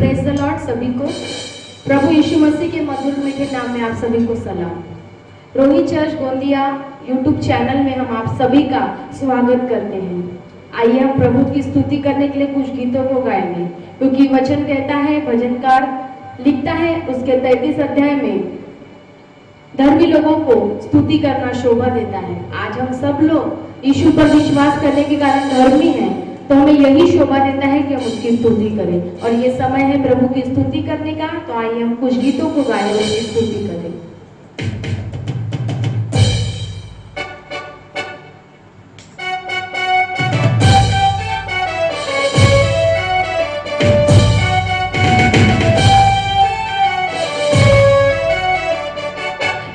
Praise the Lord सभी को। प्रभु यीशु मसीह के मधुर मीठे नाम में आप सभी को सलाम। Rohit church Gondia YouTube channel में हम आप सभी का स्वागत करते हैं। आइए हम प्रभु की स्तुति करने के लिए कुछ गीतों को गाएंगे, क्योंकि वचन कहता है, भजनकार लिखता है उसके 33 अध्याय में, धर्मी लोगों को स्तुति करना शोभा देता है। आज हम सब लोग यीशु पर विश्वास करने के कारण धर्मी हैं, तो हमें यही शोभा देता है कि हम उसकी स्तुति करें। और ये समय है प्रभु की स्तुति करने का, तो आइए हम कुछ गीतों को गाएं और उसकी स्तुति करें।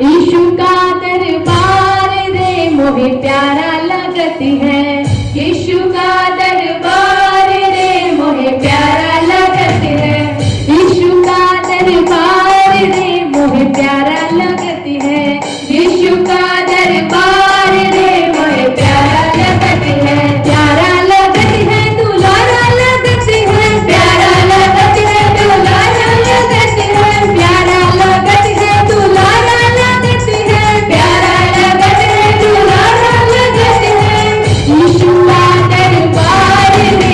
यीशु का दरबार रे मोहे प्यारा लगती है, यीशु का दरबार रे मोहे प्यारा लगती है, यीशु का दरबार रे मोहे प्यारा लगती है, यीशु का दरबार रे मोहे प्यारा लगती है, प्यारा लगती है, दुलारा लगती है, प्यारा लगती है, दुलारा लगती है, प्यारा लगती है, दुलारा लगती है, प्यारा लगती है, दुलारा लगती है, यीशु का दरबार रे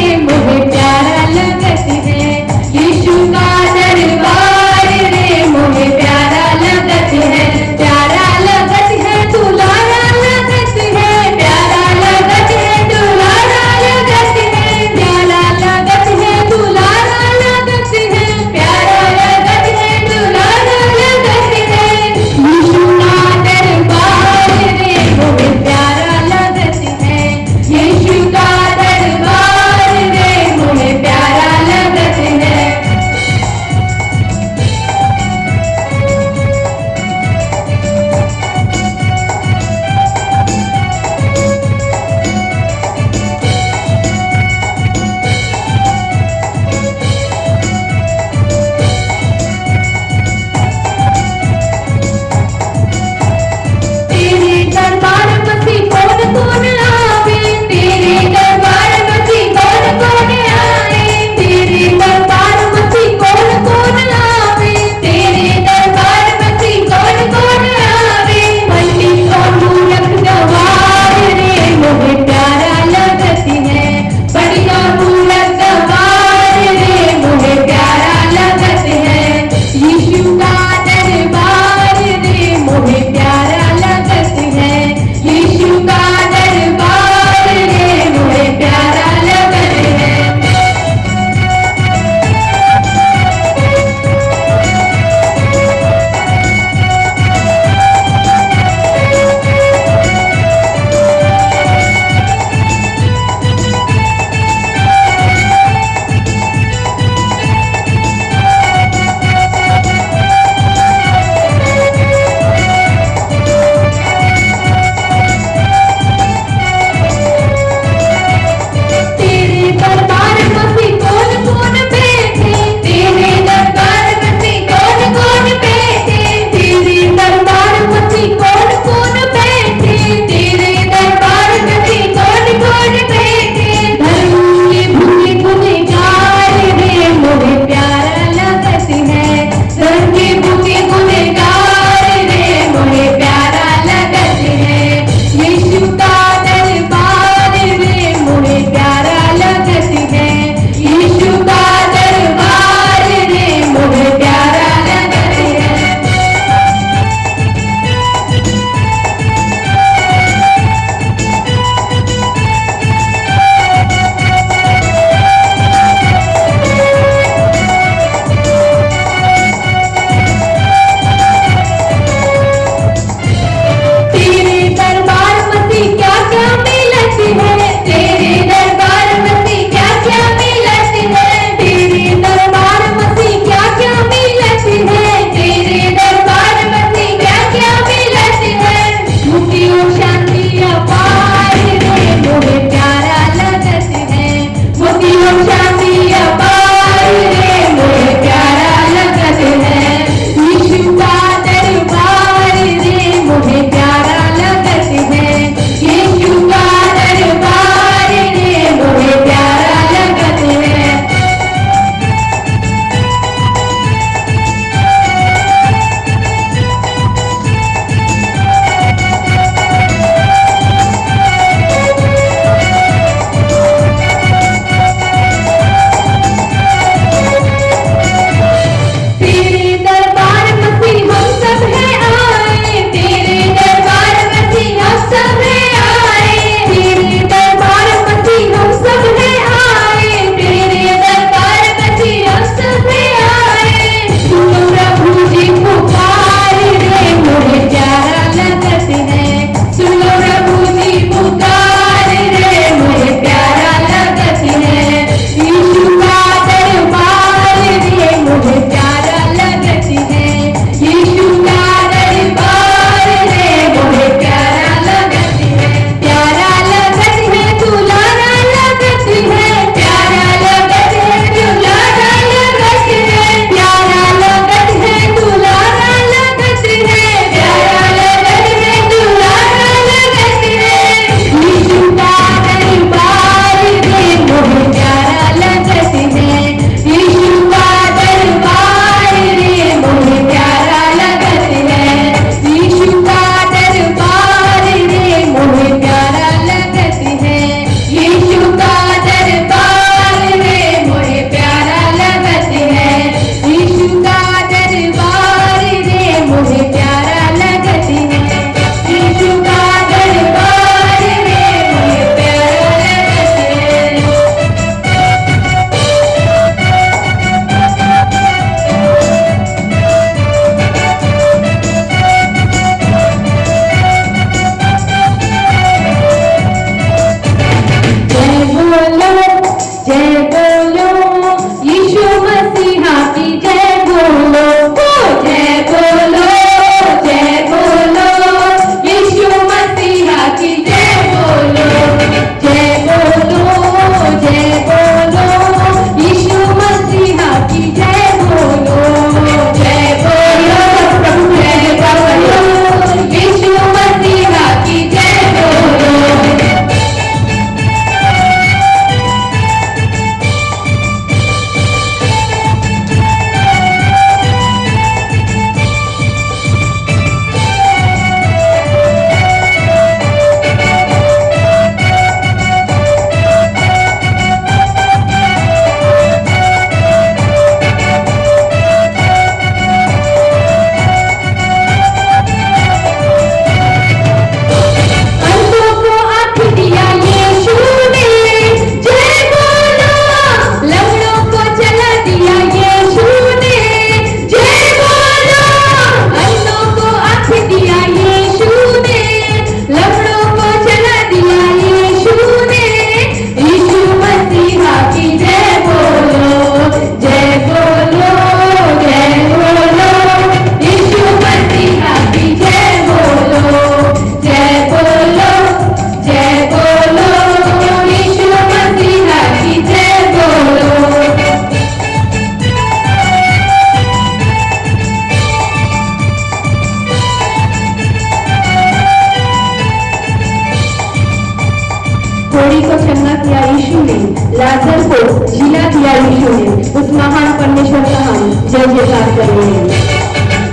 कोड़ी को चंगा किया यीशु ने, लाजर को जिला दिया यीशु ने। उस महान परमेश्वर का हम जय जयकार करेंगे।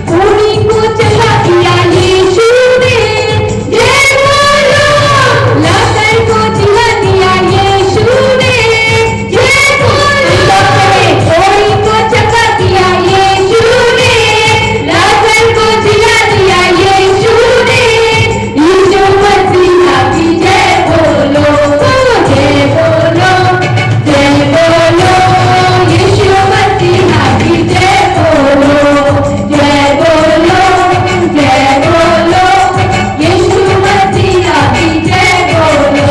कोड़ी को चंगा किया यीशु ने, जय बोलो। लाजर को जिला दिया यीशु ने, जय बोलो। कोड़ी को चंगा किया यीशु ने, लाजर को जिला दिया यीशु ने। यीशु मसीहा की जय बोलो, जय बोलो, जय बोलो। यीशु मसीहा की जय बोलो, जय बोलो, जय बोलो। यीशु मसीहा की जय बोलो।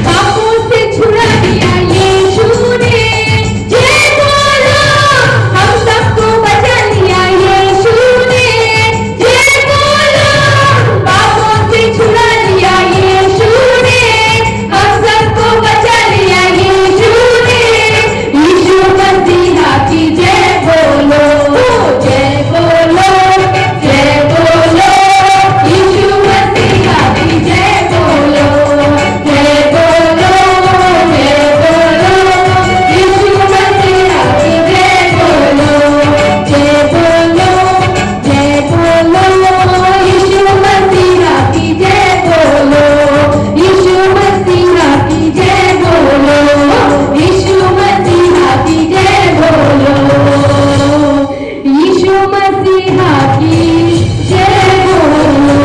पापों से छुड़ा दिया यीशु ने, जय बोलो। हम सबको बचा लिया यीशु ने, जय बोलो। पापों से छुड़ा दिया यीशु ने, हम सबको बचा लिया यीशु ने। यीशु मसीहा की जय बोलो, जय बोलो, जय बोलो। यीशु मसीहा की जय बोलो, जय बोलो, जय बोलो। यीशु मसीहा की जय बोलो, जय बोलो, जय बोलो। यीशु मसीहा की जय बोलो, यीशु मसीहा की जय बोलो, यीशु मसीहा की जय बोलो, यीशु मसीहा की जय बोलो।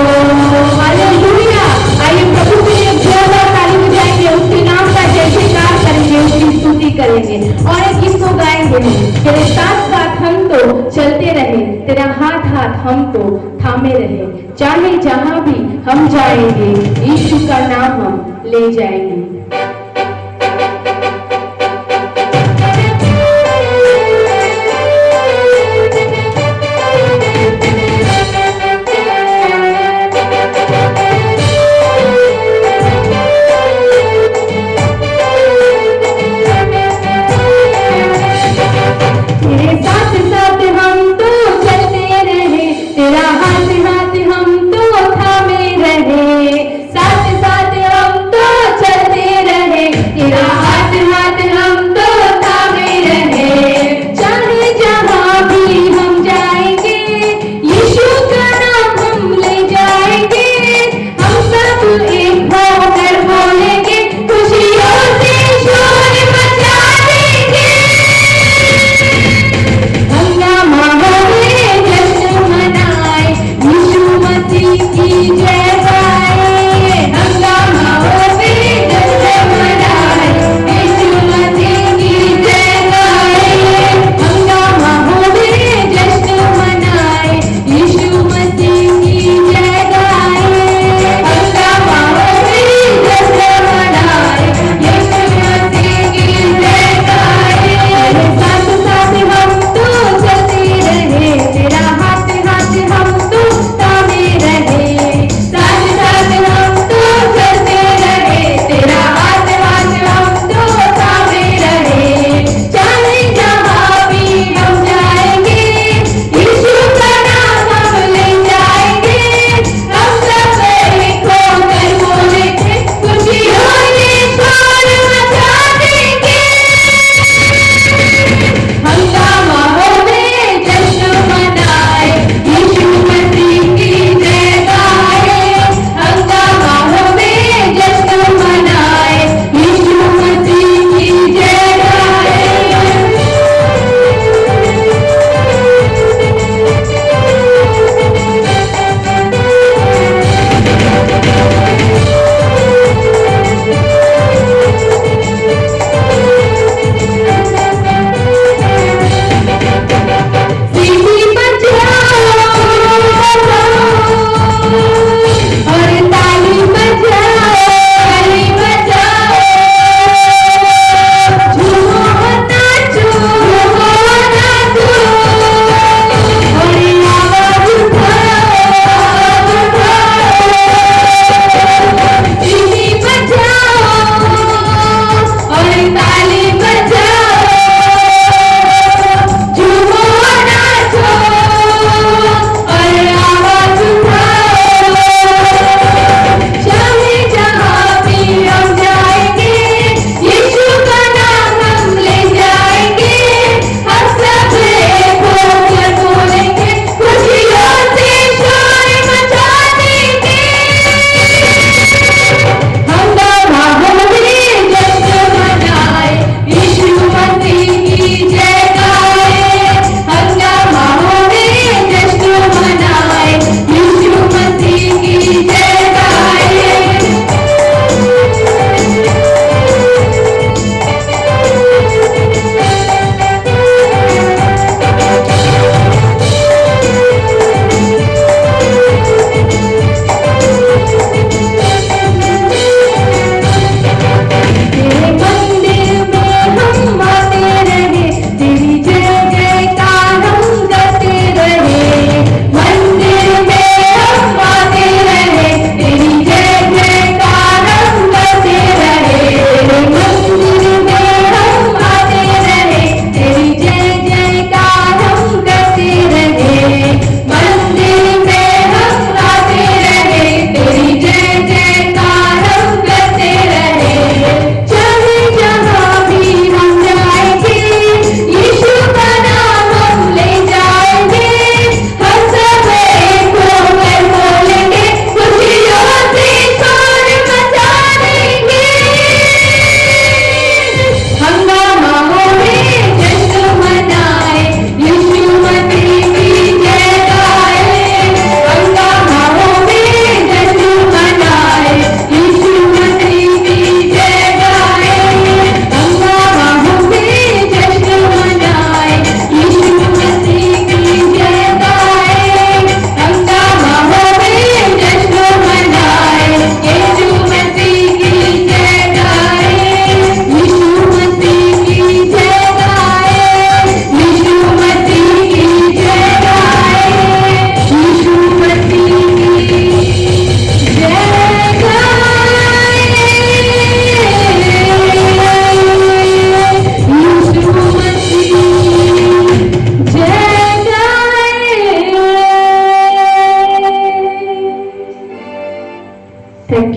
हालेलुया। आइए प्रभु के लिए जोरदार ताली बजाएंगे, उसके नाम का जय जयकार करेंगे, उसकी स्तुति करेंगे और एक गीत को गाएंगे। तेरे साथ साथ हम तो चलते रहे, तेरा हाथ हाथ हम तो थामे रहे। चाहे जहां भी हम जाएंगे, यीशु का नाम हम ले जाएंगे। तेरे साथ साथ हम तो चलते रहे, तेरा हाथ हाथ हम तो थामे रहे। साथ साथ हम तो चलते रहे,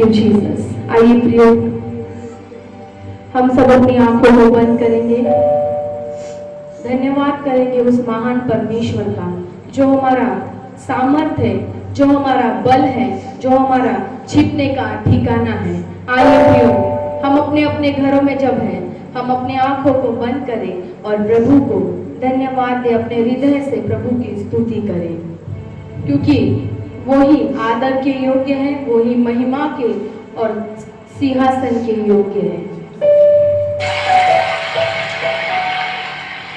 यू जीसस। आइए प्रियो, हम सब अपनी आंखों को बंद करेंगे, धन्यवाद करेंगे उस महान परमेश्वर का जो हमारा सामर्थ है, जो हमारा बल है, जो हमारा छिपने का ठिकाना है। आइए प्रियो, हम अपने अपने घरों में जब हैं, हम अपने आंखों को बंद करें और प्रभु को धन्यवाद दे, अपने हृदय से प्रभु की स्तुति करें, क्योंकि वो ही आदर के योग्य है, वो ही महिमा के और सिंहासन के योग्य है।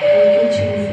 Thank you, Jesus.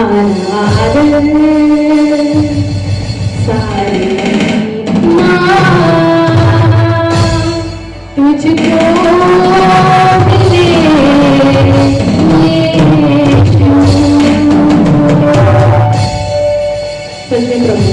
सारा आदर सारी माँ तुझको मिले सच में प्रभु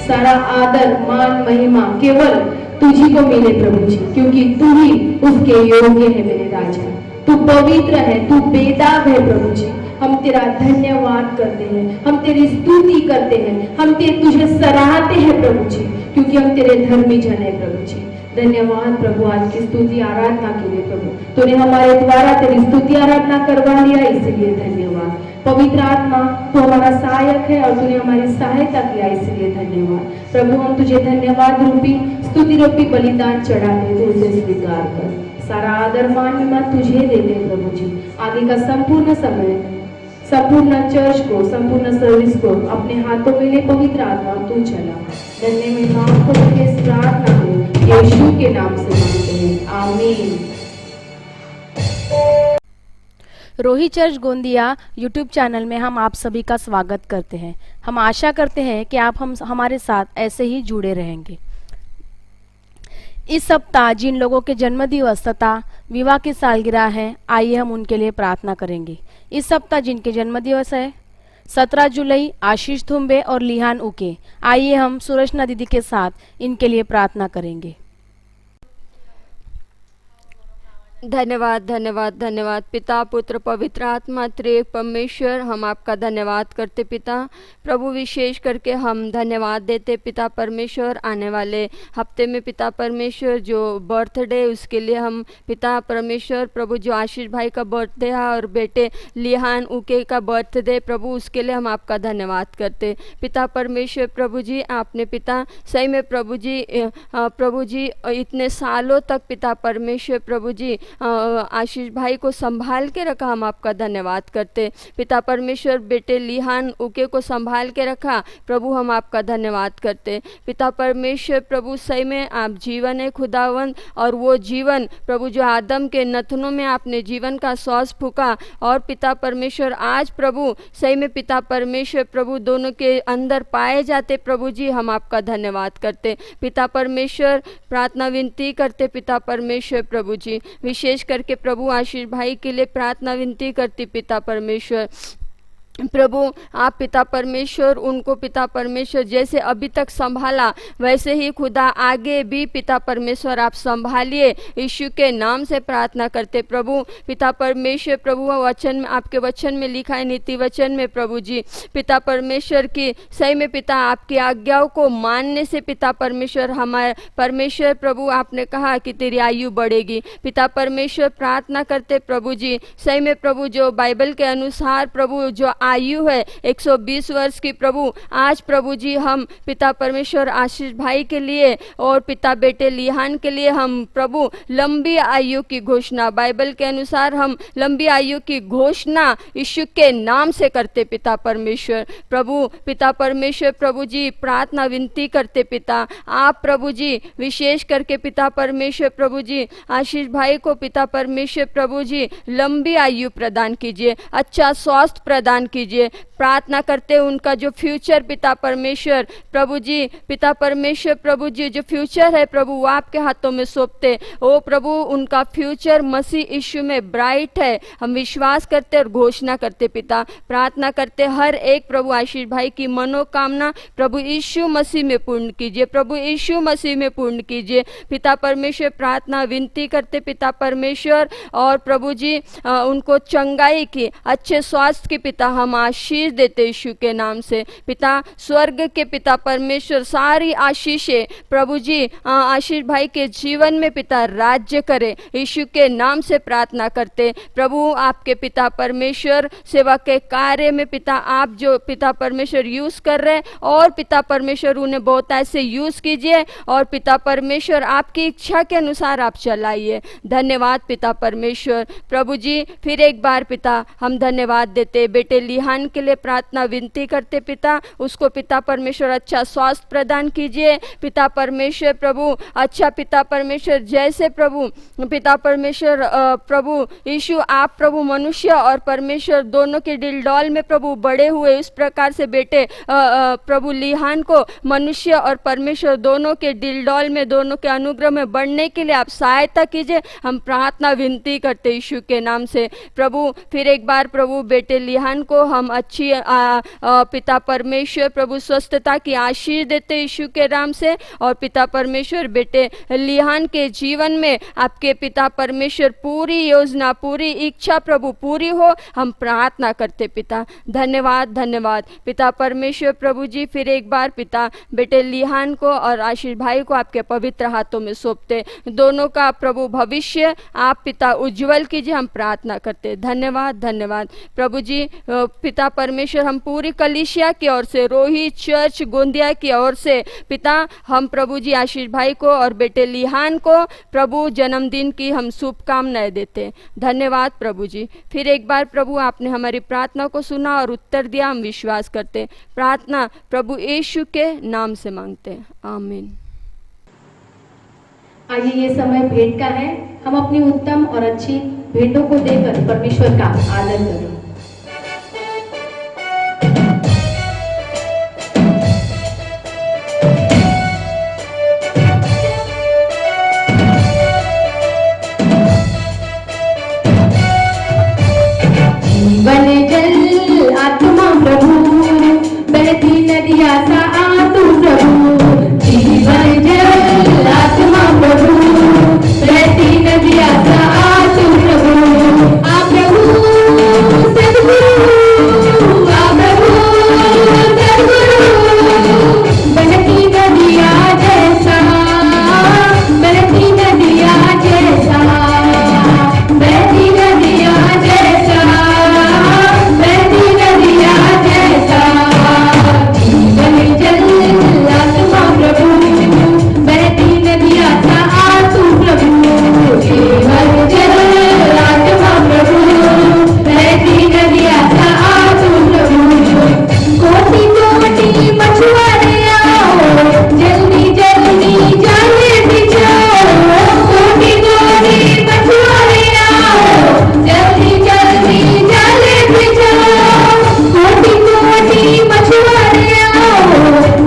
सारा आदर मान महिमा केवल तुझी को मिले प्रभु जी, क्योंकि तू ही उसके योग्य है मेरे राजा। तू पवित्र है, तू बेदाग है प्रभु जी। हम तेरा धन्यवाद करते हैं, हम तेरी स्तुति करते हैं, हम तुझे सराहते हैं प्रभु जी, क्योंकि हम तेरे धर्मी जन है प्रभु जी। धन्यवाद प्रभु आज की स्तुति आराधना के लिए प्रभु, तूने हमारे द्वारा तेरी स्तुति आराधना करवा लिया, इसलिए धन्यवाद। पवित्र आत्मा तू हमारा सहायक है और तूने हमारी सहायता किया, इसलिए धन्यवाद प्रभु। हम तुझे धन्यवाद रूपी स्तुति रूपी बलिदान चढ़ाते, तू उसे स्वीकार कर। सारा आदर मान महिमा तुझे देते प्रभु जी। आगे का संपूर्ण समय, संपूर्ण चर्च को, संपूर्ण सर्विस को अपने हाथों में ले पवित्र आत्मा तू चला। धन्य महिमा को इस प्रार्थना में यीशु के नाम से मांगते हैं, आमीन। रोही चर्च गोंदिया यूट्यूब चैनल में हम आप सभी का स्वागत करते हैं। हम आशा करते हैं कि आप हमारे साथ ऐसे ही जुड़े रहेंगे। इस सप्ताह जिन लोगों के जन्मदिवस तथा विवाह की सालगिरह है, आइए हम उनके लिए प्रार्थना करेंगे। इस सप्ताह जिनके जन्मदिवस है 17 जुलाई आशीष थुम्बे और लिहान उके, आइए हम सुरचना दीदी के साथ इनके लिए प्रार्थना करेंगे। धन्यवाद धन्यवाद धन्यवाद पिता पुत्र पवित्र आत्मा त्रिएक परमेश्वर, हम आपका धन्यवाद करते पिता प्रभु। विशेष करके हम धन्यवाद देते पिता परमेश्वर, आने वाले हफ्ते में पिता परमेश्वर जो बर्थडे उसके लिए हम पिता परमेश्वर प्रभु, जो आशीष भाई का बर्थडे है और बेटे लिहान उके का बर्थडे प्रभु, उसके लिए हम आपका धन्यवाद करते पिता परमेश्वर। प्रभु जी आपने पिता सही में प्रभु जी इतने सालों तक पिता परमेश्वर प्रभु जी आशीष भाई को संभाल के रखा, हम आपका धन्यवाद करते पिता परमेश्वर। बेटे लिहान उके को संभाल के रखा प्रभु, हम आपका धन्यवाद करते पिता परमेश्वर प्रभु। सही में आप जीवन है खुदावंद, और वो जीवन प्रभु जो आदम के नथनों में आपने जीवन का श्वास फूका, और पिता परमेश्वर आज प्रभु सही में पिता परमेश्वर प्रभु दोनों के अंदर पाए जाते प्रभु जी, हम आपका धन्यवाद करते पिता परमेश्वर। प्रार्थना विनती करते पिता परमेश्वर प्रभु जी, विशेष करके प्रभु आशीष भाई के लिए प्रार्थना विनती करती पिता परमेश्वर प्रभु। आप पिता परमेश्वर उनको पिता परमेश्वर जैसे अभी तक संभाला, वैसे ही खुदा आगे भी पिता परमेश्वर आप संभालिए, यीशु के नाम से प्रार्थना करते प्रभु। पिता परमेश्वर प्रभु वचन में, आपके वचन में लिखा है नीति वचन में प्रभु जी, पिता परमेश्वर की सही में पिता आपकी आज्ञाओं को मानने से पिता परमेश्वर हमारे परमेश्वर प्रभु आपने कहा कि तेरी आयु बढ़ेगी। पिता परमेश्वर प्रार्थना करते प्रभु जी सही में प्रभु, जो बाइबल के अनुसार प्रभु जो आयु है 120 वर्ष की प्रभु, आज प्रभु जी हम पिता परमेश्वर आशीष भाई के लिए और पिता बेटे लिहान के लिए हम प्रभु लंबी आयु की घोषणा, बाइबल के अनुसार हम लंबी आयु की घोषणा यीशु के नाम से करते पिता परमेश्वर प्रभु। पिता परमेश्वर प्रभु जी प्रार्थना विनती करते पिता, आप प्रभु जी विशेष करके पिता परमेश्वर प्रभु जी आशीष भाई को पिता परमेश्वर प्रभु जी लंबी आयु प्रदान कीजिए, अच्छा स्वास्थ्य प्रदान कीजिए। प्रार्थना करते उनका जो फ्यूचर पिता परमेश्वर प्रभु जी, पिता परमेश्वर प्रभु जी जो फ्यूचर है प्रभु वो आपके हाथों में सौंपते। ओ प्रभु उनका फ्यूचर मसीह यीशु में ब्राइट है, हम विश्वास करते और घोषणा करते पिता। प्रार्थना करते हर एक प्रभु आशीष भाई की मनोकामना प्रभु यीशु मसीह में पूर्ण कीजिए, प्रभु यीशु मसीह में पूर्ण कीजिए पिता परमेश्वर। प्रार्थना विनती करते पिता परमेश्वर, और प्रभु जी उनको चंगाई की, अच्छे स्वास्थ्य की पिता हम आशीष देते यीशु के नाम से पिता। स्वर्ग के पिता परमेश्वर सारी आशीषें प्रभु जी आशीष भाई के जीवन में पिता राज्य करे, यीशु के नाम से प्रार्थना करते प्रभु। आपके पिता परमेश्वर सेवा के कार्य में पिता आप जो पिता परमेश्वर यूज कर रहे, और पिता परमेश्वर उन्हें बहुत ऐसे यूज कीजिए, और पिता परमेश्वर आपकी इच्छा के अनुसार आप चलाइए। धन्यवाद पिता परमेश्वर प्रभु जी। फिर एक बार पिता हम धन्यवाद देते बेटे लिहान के लिए प्रार्थना विनती करते पिता, उसको पिता परमेश्वर अच्छा स्वास्थ्य प्रदान कीजिए पिता परमेश्वर प्रभु। अच्छा पिता परमेश्वर, जैसे प्रभु पिता परमेश्वर प्रभु यीशु आप प्रभु मनुष्य और परमेश्वर दोनों के डिलडॉल में प्रभु बड़े हुए, उस प्रकार से बेटे प्रभु लिहान को मनुष्य और परमेश्वर दोनों के डिलडॉल में, दोनों के अनुग्रह में बढ़ने के लिए आप सहायता कीजिए। हम प्रार्थना विनती करते यीशु के नाम से प्रभु। फिर एक बार प्रभु बेटे लिहान को हम अच्छी पिता परमेश्वर प्रभु स्वस्थता की आशीष देते यीशु के नाम से। और पिता परमेश्वर बेटे लिहान के जीवन में आपके पिता परमेश्वर पूरी योजना, पूरी इच्छा प्रभु पूरी हो, हम प्रार्थना करते पिता। धन्यवाद धन्यवाद पिता परमेश्वर प्रभु जी। फिर एक बार पिता बेटे लिहान को और आशीष भाई को आपके पवित्र हाथों में सौंपते, दोनों का प्रभु भविष्य आप पिता उज्जवल कीजिए, हम प्रार्थना करते। धन्यवाद धन्यवाद प्रभु जी। पिता परमेश्वर हम पूरी कलीसिया की ओर से, रोहित चर्च गोंदिया की ओर से पिता हम प्रभु जी आशीष भाई को और बेटे लिहान को प्रभु जन्मदिन की हम शुभकामनाएं देते। धन्यवाद प्रभु जी। फिर एक बार प्रभु आपने हमारी प्रार्थना को सुना और उत्तर दिया, हम विश्वास करते। प्रार्थना प्रभु यीशु के नाम से मांगते हैं, आमीन। आइए ये समय भेंट का है, हम अपनी उत्तम और अच्छी भेंटों को देकर परमेश्वर का आदर करें। जीवन जल आत्मा प्रभु, बहती नदियाँ सा आतु प्रभु। जीवन जल आत्मा प्रभु, बहती नदियाँ सा आतु प्रभु। आ प्रभु सद्गुरु, आ प्रभु सद्गुरु। बहती नदियाँ जैसा, बहती नदियाँ जैसा, बहती नदियाँ जैसा, बहती नदियाँ जैसा। जीवन जल आत्मा प्रभु, बहती नदियाँ सा आतु प्रभु। जीवन जल आत्मा प्रभु, बहती नदियाँ सा आतु प्रभु। कोटि कोटि मछुआरे आओ, जल्दी जल्दी जाले बिछाओ। कोटि कोटि मछुआरे आओ, जल्दी जल्दी जाले बिछाओ। कोटि कोटि मछुआरे आओ,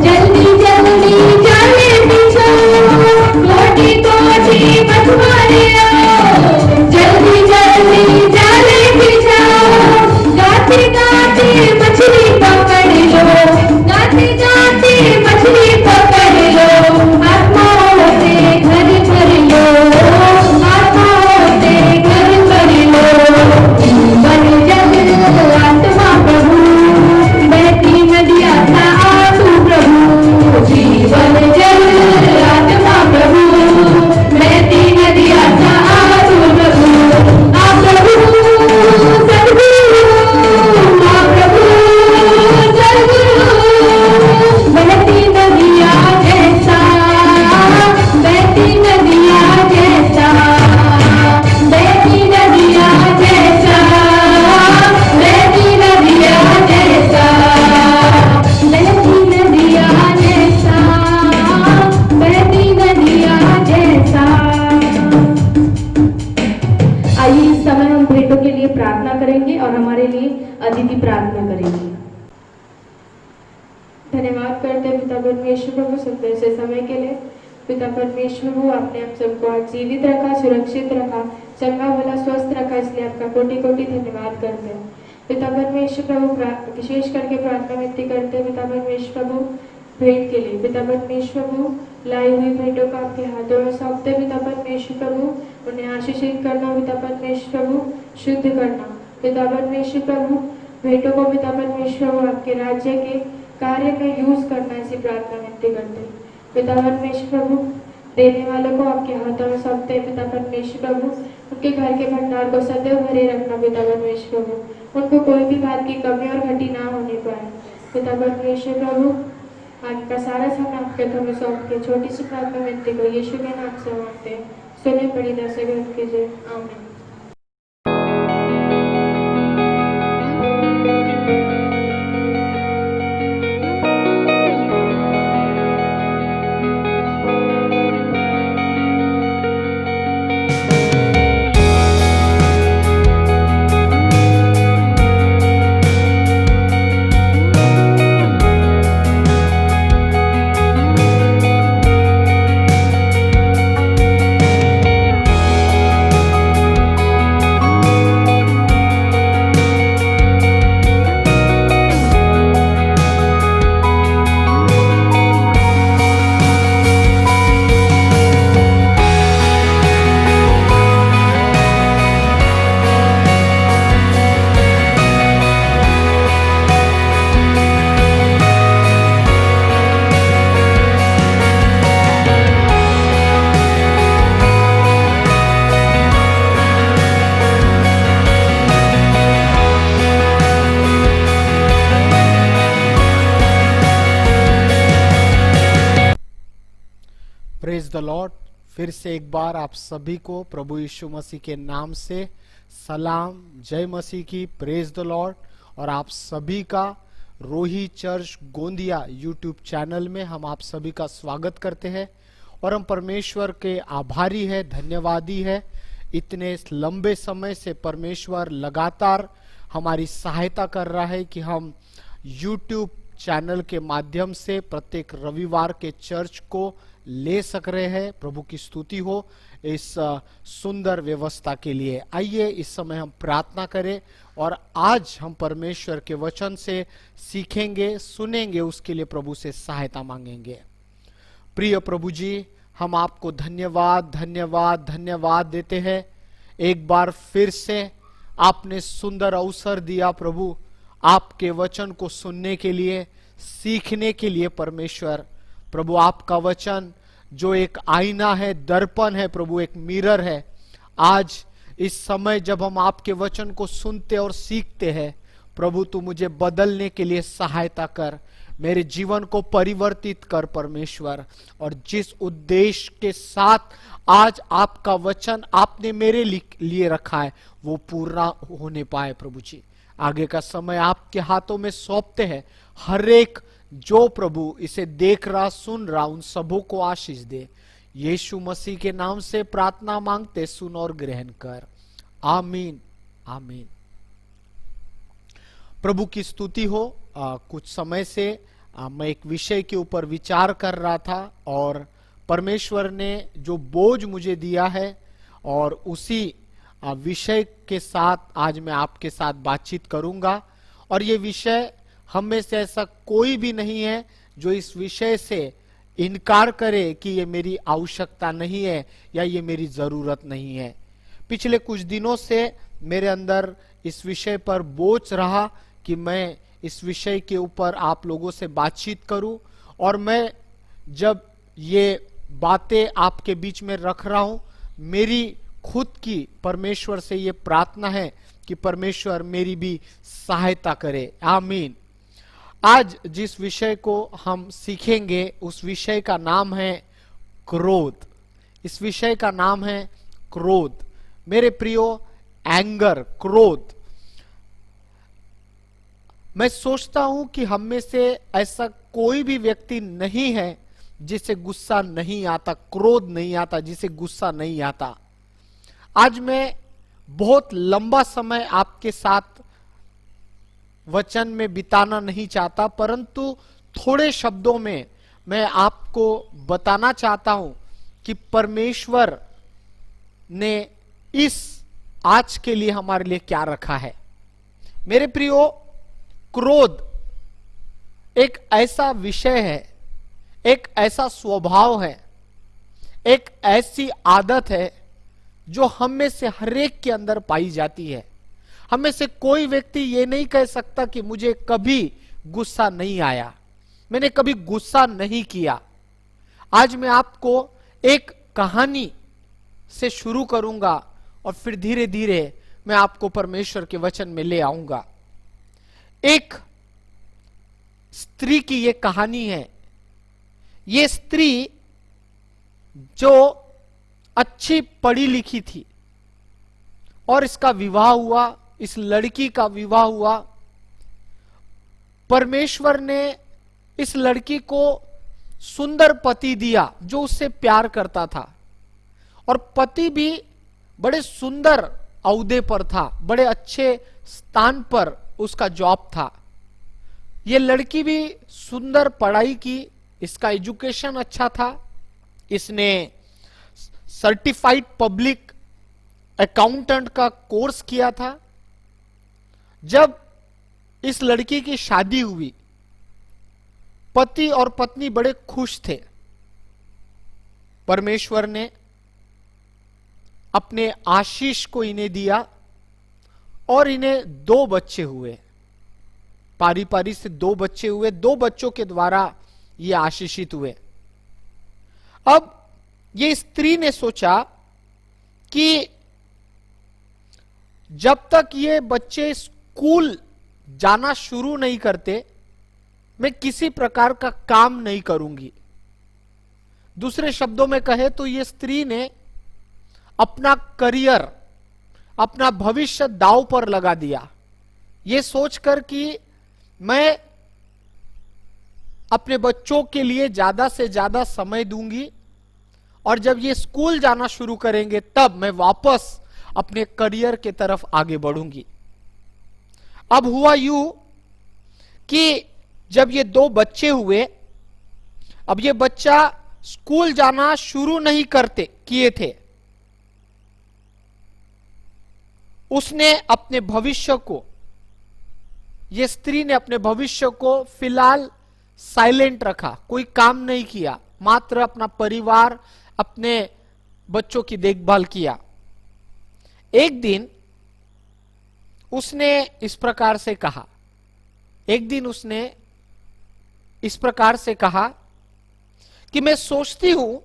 जल्दी जल्दी जाले बिछाओ। कोटि कोटि मछुआरे आओ, जल्दी जल्दी जाले बिछाओ। गाते गाते मछली पकड़ लो, गाते गाते मछली पकड़ लो। आत्माओं से घर भर लो, आत्माओं से घर भर लो। जीवन जल आत्मा प्रभु, बहती नदियाँ सा आतु प्रभु। जीवन जल आत्मा प्रभु, बहती नदियाँ सा आतु प्रभु। आ प्रभु सद्गुरु, आ प्रभु सद्गुरु। बहती नदियाँ जैसा, बहती नदियाँ जैसा, बहती नदियाँ जैसा, बहती नदियाँ जैसा, बहती नदियाँ जैसा, बहती नदियाँ जैसा। आइए इस समय हम भेंटों के लिए प्रार्थना करेंगे और हमारे लिए अतिथि प्रार्थना करेंगे। धन्यवाद करते हैं पिता परमेश्वर प्रभु सत्य से समय के लिए। पिता परमेश्वर प्रभु आपने हम सबको आज जीवित रखा, सुरक्षित रखा, चंगा भला स्वस्थ रखा, इसलिए आपका कोटि कोटि धन्यवाद करते हैं। पिता परमेश्वर प्रभु विशेष करके प्रार्थना विनती करते हैं पिता परमेश्वर प्रभु भेंट के लिए। पिता परमेश्वर प्रभु लाई हुई भेंटों को आपके हाथों में सौंपते पिता परमेश्वर प्रभु, उन्हें आशीषित करना पिता परमेश्वर प्रभु, शुद्ध करना पिता परमेश्वर प्रभु। भेंटों को पिता परमेश्वर प्रभु आपके राज्य के कार्य में यूज करना, ऐसी प्रार्थना विनती करते हैं पिता परमेश्वर प्रभु। देने वालों को आपके हाथों में सौंपते पिता परमेश्वर प्रभु, उनके घर के भंडार को सदैव भरे रखना पिता परमेश्वर प्रभु, उनको कोई भी बात की कमी और घटी ना होने पाए पिता परमेश्वर प्रभु। आगे का सारा समय आपके हाथों में सौंप के छोटी सी प्रार्थना विनती को यीशु के नाम से मांगते हैं। सुने बड़ी दर्शक कीजिए, आमीन। Praise the Lord. फिर से एक बार आप सभी को प्रभु यीशु मसीह के नाम से सलाम, जय मसीह की, प्रेज द लॉर्ड। और आप सभी का रोही चर्च गोंदिया यूट्यूब चैनल में हम आप सभी का स्वागत करते हैं और हम परमेश्वर के आभारी है, धन्यवादी है। इतने लंबे समय से परमेश्वर लगातार हमारी सहायता कर रहा है कि हम यूट्यूब चैनल के माध्यम से प्रत्येक रविवार के चर्च को ले सक रहे हैं। प्रभु की स्तुति हो इस सुंदर व्यवस्था के लिए। आइए इस समय हम प्रार्थना करें और आज हम परमेश्वर के वचन से सीखेंगे, सुनेंगे, उसके लिए प्रभु से सहायता मांगेंगे। प्रिय प्रभु जी, हम आपको धन्यवाद धन्यवाद धन्यवाद देते हैं। एक बार फिर से आपने सुंदर अवसर दिया प्रभु, आपके वचन को सुनने के लिए, सीखने के लिए। परमेश्वर प्रभु, आपका वचन जो एक आईना है, दर्पण है प्रभु, एक मिरर है। आज इस समय जब हम आपके वचन को सुनते और सीखते हैं प्रभु, तू मुझे बदलने के लिए सहायता कर, मेरे जीवन को परिवर्तित कर परमेश्वर। और जिस उद्देश्य के साथ आज आपका वचन आपने मेरे लिए रखा है वो पूरा होने पाए प्रभु जी। आगे का समय आपके हाथों में सौंपते हैं। हर एक जो प्रभु इसे देख रहा, सुन रहा, उन सबों को आशीष दे। यीशु मसीह के नाम से प्रार्थना मांगते, सुन और ग्रहण कर, आमीन आमीन। प्रभु की स्तुति हो। कुछ समय से मैं एक विषय के ऊपर विचार कर रहा था और परमेश्वर ने जो बोझ मुझे दिया है और उसी विषय के साथ आज मैं आपके साथ बातचीत करूंगा। और ये विषय हम में से ऐसा कोई भी नहीं है जो इस विषय से इनकार करे कि ये मेरी आवश्यकता नहीं है या ये मेरी जरूरत नहीं है। पिछले कुछ दिनों से मेरे अंदर इस विषय पर बोझ रहा कि मैं इस विषय के ऊपर आप लोगों से बातचीत करूं। और मैं जब ये बातें आपके बीच में रख रहा हूं, मेरी खुद की परमेश्वर से ये प्रार्थना है कि परमेश्वर मेरी भी सहायता करे, आमीन। आज जिस विषय को हम सीखेंगे उस विषय का नाम है क्रोध। इस विषय का नाम है क्रोध। मेरे प्रियो, एंगर, क्रोध। मैं सोचता हूं कि हम में से ऐसा कोई भी व्यक्ति नहीं है जिसे गुस्सा नहीं आता, क्रोध नहीं आता, जिसे गुस्सा नहीं आता। आज मैं बहुत लंबा समय आपके साथ वचन में बिताना नहीं चाहता, परंतु थोड़े शब्दों में मैं आपको बताना चाहता हूं कि परमेश्वर ने इस आज के लिए हमारे लिए क्या रखा है। मेरे प्रियो, क्रोध एक ऐसा विषय है, एक ऐसा स्वभाव है, एक ऐसी आदत है जो हम में से हर एक के अंदर पाई जाती है। हम में से कोई व्यक्ति ये नहीं कह सकता कि मुझे कभी गुस्सा नहीं आया, मैंने कभी गुस्सा नहीं किया। आज मैं आपको एक कहानी से शुरू करूंगा और फिर धीरे धीरे मैं आपको परमेश्वर के वचन में ले आऊंगा। एक स्त्री की ये कहानी है। ये स्त्री जो अच्छी पढ़ी लिखी थी और इसका विवाह हुआ, इस लड़की का विवाह हुआ। परमेश्वर ने इस लड़की को सुंदर पति दिया जो उससे प्यार करता था और पति भी बड़े सुंदर औहदे पर था, बड़े अच्छे स्थान पर उसका जॉब था। ये लड़की भी सुंदर पढ़ाई की, इसका एजुकेशन अच्छा था, इसने सर्टिफाइड पब्लिक अकाउंटेंट का कोर्स किया था। जब इस लड़की की शादी हुई, पति और पत्नी बड़े खुश थे। परमेश्वर ने अपने आशीष को इन्हें दिया और इन्हें 2 बच्चे हुए। पारी पारी से 2 बच्चे हुए। 2 बच्चों के द्वारा ये आशीषित हुए। अब ये स्त्री ने सोचा कि जब तक ये बच्चे स्कूल जाना शुरू नहीं करते, मैं किसी प्रकार का काम नहीं करूंगी। दूसरे शब्दों में कहे तो ये स्त्री ने अपना करियर, अपना भविष्य दांव पर लगा दिया, ये सोचकर कि मैं अपने बच्चों के लिए ज्यादा से ज्यादा समय दूंगी और जब ये स्कूल जाना शुरू करेंगे तब मैं वापस अपने करियर के तरफ आगे बढ़ूंगी। अब हुआ यूं कि जब ये दो बच्चे हुए, अब ये बच्चा स्कूल जाना शुरू नहीं किए थे, उसने अपने भविष्य को, ये स्त्री ने अपने भविष्य को फिलहाल साइलेंट रखा, कोई काम नहीं किया, मात्र अपना परिवार, अपने बच्चों की देखभाल किया। एक दिन उसने इस प्रकार से कहा, कि मैं सोचती हूं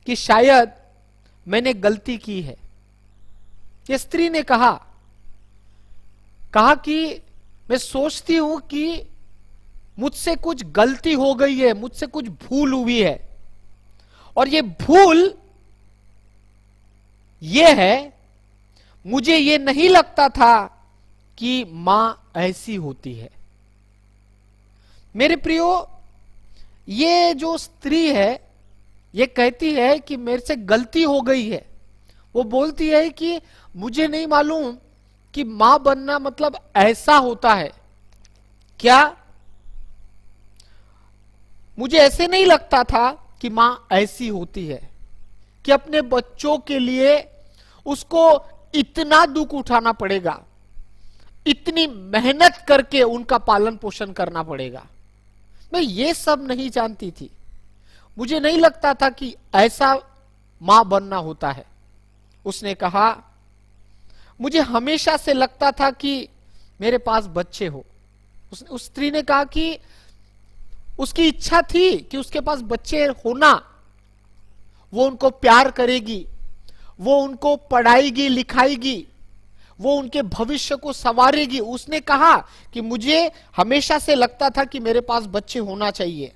कि शायद मैंने गलती की है। ये स्त्री ने कहा कि मैं सोचती हूं कि मुझसे कुछ गलती हो गई है, मुझसे कुछ भूल हुई है, और ये भूल ये है, मुझे ये नहीं लगता था कि मां ऐसी होती है। मेरे प्रियो, ये जो स्त्री है ये कहती है कि मेरे से गलती हो गई है। वो बोलती है कि मुझे नहीं मालूम कि मां बनना मतलब ऐसा होता है क्या, मुझे ऐसे नहीं लगता था कि मां ऐसी होती है कि अपने बच्चों के लिए उसको इतना दुख उठाना पड़ेगा, इतनी मेहनत करके उनका पालन पोषण करना पड़ेगा। मैं ये सब नहीं जानती थी, मुझे नहीं लगता था कि ऐसा मां बनना होता है। उसने कहा, मुझे हमेशा से लगता था कि मेरे पास बच्चे हो। उस स्त्री ने कहा कि उसकी इच्छा थी कि उसके पास बच्चे होना, वो उनको प्यार करेगी, वो उनको पढ़ाएगी लिखाएगी, वो उनके भविष्य को संवारेगी। उसने कहा कि मुझे हमेशा से लगता था कि मेरे पास बच्चे होना चाहिए,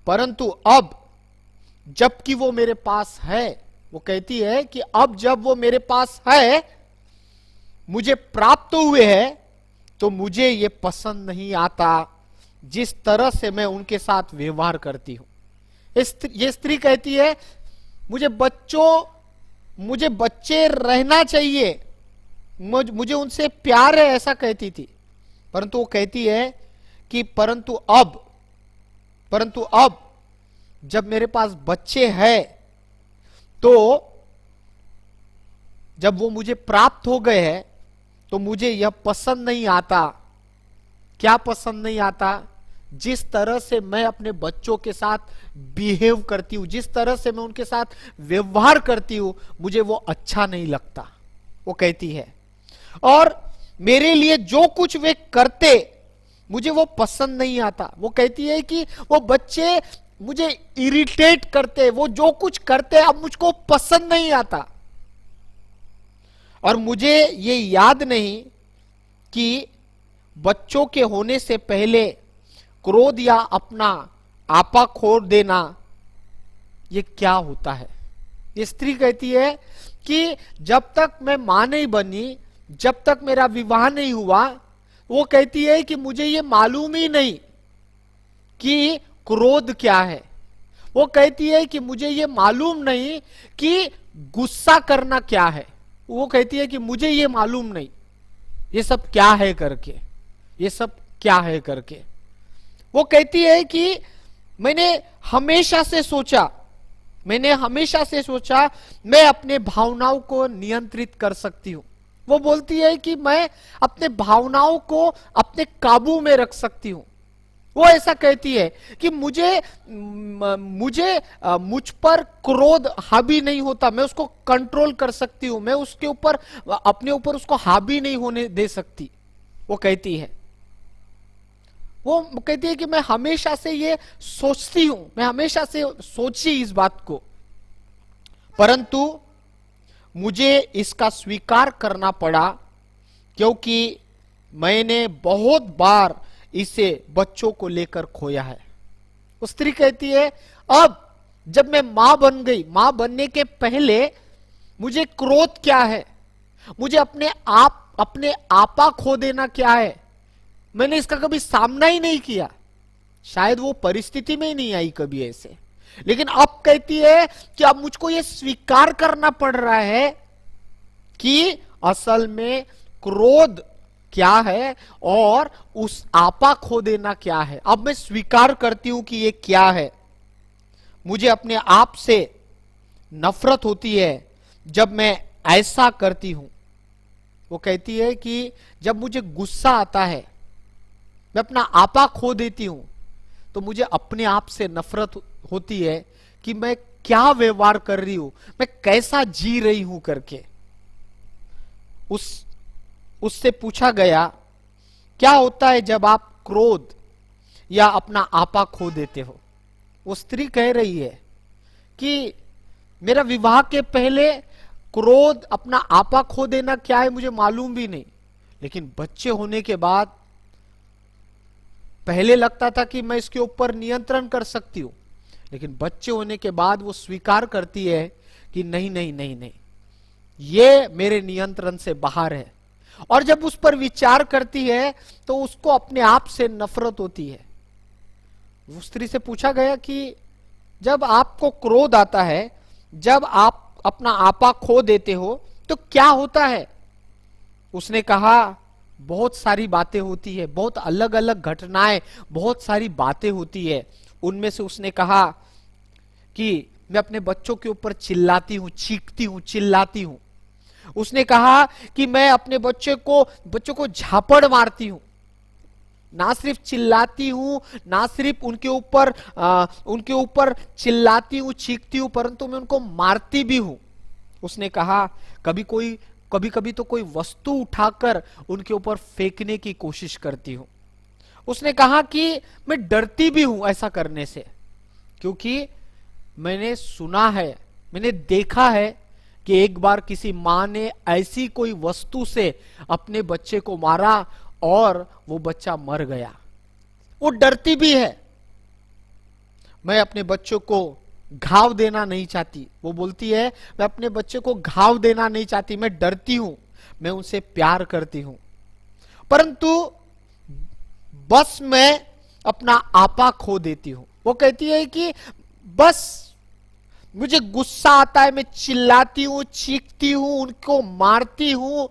परंतु अब जबकि वो मेरे पास है, वो कहती है कि अब जब वो मेरे पास है, मुझे प्राप्त हुए हैं, तो मुझे ये पसंद नहीं आता जिस तरह से मैं उनके साथ व्यवहार करती हूं। ये स्त्री कहती है, मुझे बच्चे रहना चाहिए, मुझे उनसे प्यार है, ऐसा कहती थी। परंतु वो कहती है कि परंतु अब जब मेरे पास बच्चे हैं, तो जब वो मुझे प्राप्त हो गए हैं, तो मुझे यह पसंद नहीं आता। क्या पसंद नहीं आता? जिस तरह से मैं अपने बच्चों के साथ बिहेव करती हूं, जिस तरह से मैं उनके साथ व्यवहार करती हूं, मुझे वो अच्छा नहीं लगता, वो कहती है। और मेरे लिए जो कुछ वे करते, मुझे वो पसंद नहीं आता। वो कहती है कि वो बच्चे मुझे इरिटेट करते, वो जो कुछ करते अब मुझको पसंद नहीं आता। और मुझे ये याद नहीं कि बच्चों के होने से पहले क्रोध या अपना आपा खो देना ये क्या होता है। ये स्त्री कहती है कि जब तक मैं मां नहीं बनी, जब तक मेरा विवाह नहीं हुआ, वो कहती है कि मुझे ये मालूम ही नहीं कि क्रोध क्या है। वो कहती है कि मुझे ये मालूम नहीं कि गुस्सा करना क्या है। वो कहती है कि मुझे ये मालूम नहीं, ये सब क्या है करके, ये सब क्या है करके। वो कहती है कि मैंने हमेशा से सोचा मैं अपने भावनाओं को नियंत्रित कर सकती हूं। वो बोलती है कि मैं अपने भावनाओं को अपने काबू में रख सकती हूं। वो ऐसा कहती है कि मुझ पर क्रोध हावी नहीं होता, मैं उसको कंट्रोल कर सकती हूं, मैं उसके ऊपर अपने ऊपर उसको हावी नहीं होने दे सकती। वो कहती है कि मैं हमेशा से ये सोचती हूं, मैं हमेशा से सोची इस बात को, परंतु मुझे इसका स्वीकार करना पड़ा क्योंकि मैंने बहुत बार इसे बच्चों को लेकर खोया है। वो स्त्री कहती है, अब जब मैं मां बन गई, मां बनने के पहले मुझे क्रोध क्या है, मुझे अपने आपा खो देना क्या है, मैंने इसका कभी सामना ही नहीं किया। शायद वो परिस्थिति में ही नहीं आई कभी ऐसे। लेकिन अब कहती है कि अब मुझको ये स्वीकार करना पड़ रहा है कि असल में क्रोध क्या है और उस आपा खो देना क्या है। अब मैं स्वीकार करती हूं कि ये क्या है। मुझे अपने आप से नफरत होती है जब मैं ऐसा करती हूं। वो कहती है कि जब मुझे गुस्सा आता है, मैं अपना आपा खो देती हूं, तो मुझे अपने आप से नफरत होती है कि मैं क्या व्यवहार कर रही हूं, मैं कैसा जी रही हूं करके। उससे पूछा गया, क्या होता है जब आप क्रोध या अपना आपा खो देते हो? वो स्त्री कह रही है कि मेरा विवाह के पहले क्रोध, अपना आपा खो देना क्या है मुझे मालूम भी नहीं, लेकिन बच्चे होने के बाद पहले लगता था कि मैं इसके ऊपर नियंत्रण कर सकती हूं, लेकिन बच्चे होने के बाद वो स्वीकार करती है कि नहीं नहीं नहीं नहीं, ये मेरे नियंत्रण से बाहर है। और जब उस पर विचार करती है तो उसको अपने आप से नफरत होती है। उस स्त्री से पूछा गया कि जब आपको क्रोध आता है, जब आप अपना आपा खो देते हो, तो क्या होता है? उसने कहा बहुत सारी बातें होती है, बहुत अलग अलग घटनाएं, बहुत सारी बातें होती है। उनमें से उसने कहा कि मैं अपने बच्चों के ऊपर चिल्लाती हूं, चीखती हूं, चिल्लाती हूं। उसने कहा कि मैं अपने बच्चों को झापड़ मारती हूं। ना सिर्फ चिल्लाती हूं, ना सिर्फ उनके ऊपर चिल्लाती हूं, चीखती हूं, परंतु मैं उनको मारती भी हूं। उसने कहा कभी कभी तो कोई वस्तु उठाकर उनके ऊपर फेंकने की कोशिश करती हूं। उसने कहा कि मैं डरती भी हूं ऐसा करने से, क्योंकि मैंने सुना है, मैंने देखा है कि एक बार किसी मां ने ऐसी कोई वस्तु से अपने बच्चे को मारा और वो बच्चा मर गया। वो डरती भी है। मैं अपने बच्चों को घाव देना नहीं चाहती। वो बोलती है मैं अपने बच्चे को घाव देना नहीं चाहती, मैं डरती हूं, मैं उनसे प्यार करती हूं, परंतु बस मैं अपना आपा खो देती हूं। वो कहती है कि बस मुझे गुस्सा आता है, मैं चिल्लाती हूं, चीखती हूं, उनको मारती हूं,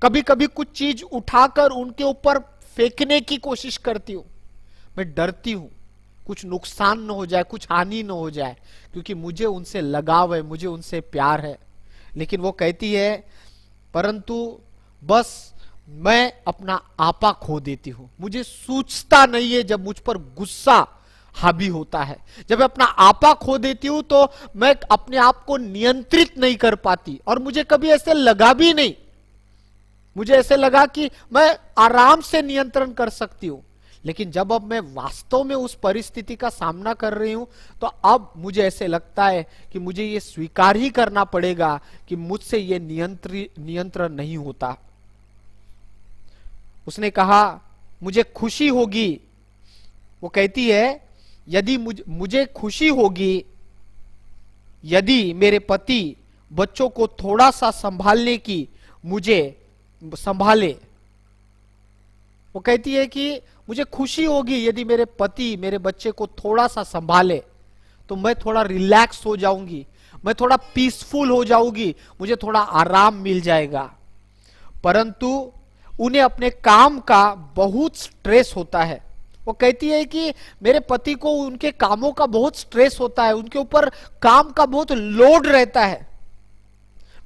कभी कभी कुछ चीज उठाकर उनके ऊपर फेंकने की कोशिश करती हूं। मैं डरती हूं कुछ नुकसान न हो जाए, कुछ हानि न हो जाए, क्योंकि मुझे उनसे लगाव है, मुझे उनसे प्यार है। लेकिन वो कहती है परंतु बस मैं अपना आपा खो देती हूं। मुझे सूझता नहीं है जब मुझ पर गुस्सा हावी होता है, जब मैं अपना आपा खो देती हूं तो मैं अपने आप को नियंत्रित नहीं कर पाती। और मुझे कभी ऐसे लगा भी नहीं, मुझे ऐसे लगा कि मैं आराम से नियंत्रण कर सकती हूं, लेकिन जब अब मैं वास्तव में उस परिस्थिति का सामना कर रही हूं तो अब मुझे ऐसे लगता है कि मुझे ये स्वीकार ही करना पड़ेगा कि मुझसे ये नियंत्रण नहीं होता। उसने कहा मुझे खुशी होगी, वो कहती है यदि मुझे खुशी होगी यदि मेरे पति बच्चों को थोड़ा सा संभालने की मुझे संभाले। वो कहती है कि मुझे खुशी होगी यदि मेरे पति मेरे बच्चे को थोड़ा सा संभाले, तो मैं थोड़ा रिलैक्स हो जाऊंगी, मैं थोड़ा पीसफुल हो जाऊंगी, मुझे थोड़ा आराम मिल जाएगा। परंतु उन्हें अपने काम का बहुत स्ट्रेस होता है। वो कहती है कि मेरे पति को उनके कामों का बहुत स्ट्रेस होता है, उनके ऊपर काम का बहुत लोड रहता है।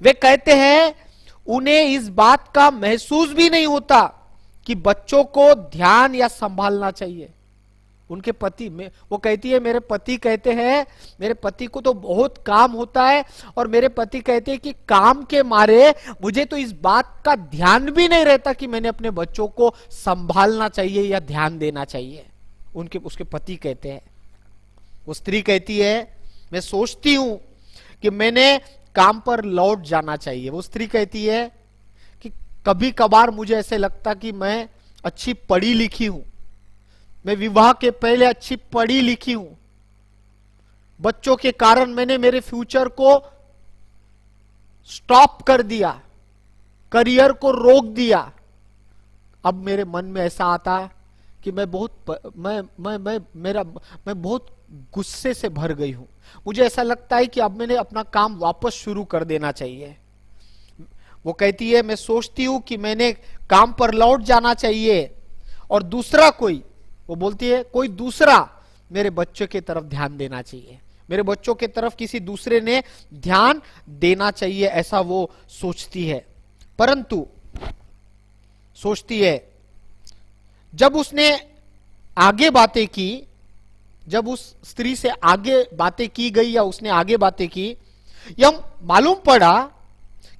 वे कहते हैं उन्हें इस बात का महसूस भी नहीं होता कि बच्चों को ध्यान या संभालना चाहिए। उनके पति में, वो कहती है मेरे पति कहते हैं, मेरे पति को तो बहुत काम होता है और मेरे पति कहते हैं कि काम के मारे मुझे तो इस बात का ध्यान भी नहीं रहता कि मैंने अपने बच्चों को संभालना चाहिए या ध्यान देना चाहिए। उसके पति कहते हैं। वो स्त्री कहती है मैं सोचती हूं कि मैंने काम पर लौट जाना चाहिए। वो स्त्री कहती है कि कभी कभार मुझे ऐसे लगता कि मैं अच्छी पढ़ी लिखी हूं, मैं विवाह के पहले अच्छी पढ़ी लिखी हूं, बच्चों के कारण मैंने मेरे फ्यूचर को स्टॉप कर दिया, करियर को रोक दिया। अब मेरे मन में ऐसा आता कि मैं बहुत गुस्से से भर गई हूं। मुझे ऐसा लगता है कि अब मैंने अपना काम वापस शुरू कर देना चाहिए। वो कहती है, मैं सोचती हूं कि मैंने काम पर लौट जाना चाहिए और दूसरा कोई, वो बोलती है कोई दूसरा मेरे बच्चों की तरफ ध्यान देना चाहिए, मेरे बच्चों की तरफ किसी दूसरे ने ध्यान देना चाहिए, ऐसा वो सोचती है। परंतु सोचती है, जब उसने आगे बातें की, जब उस स्त्री से आगे बातें की गई या उसने आगे बातें की, यह मालूम पड़ा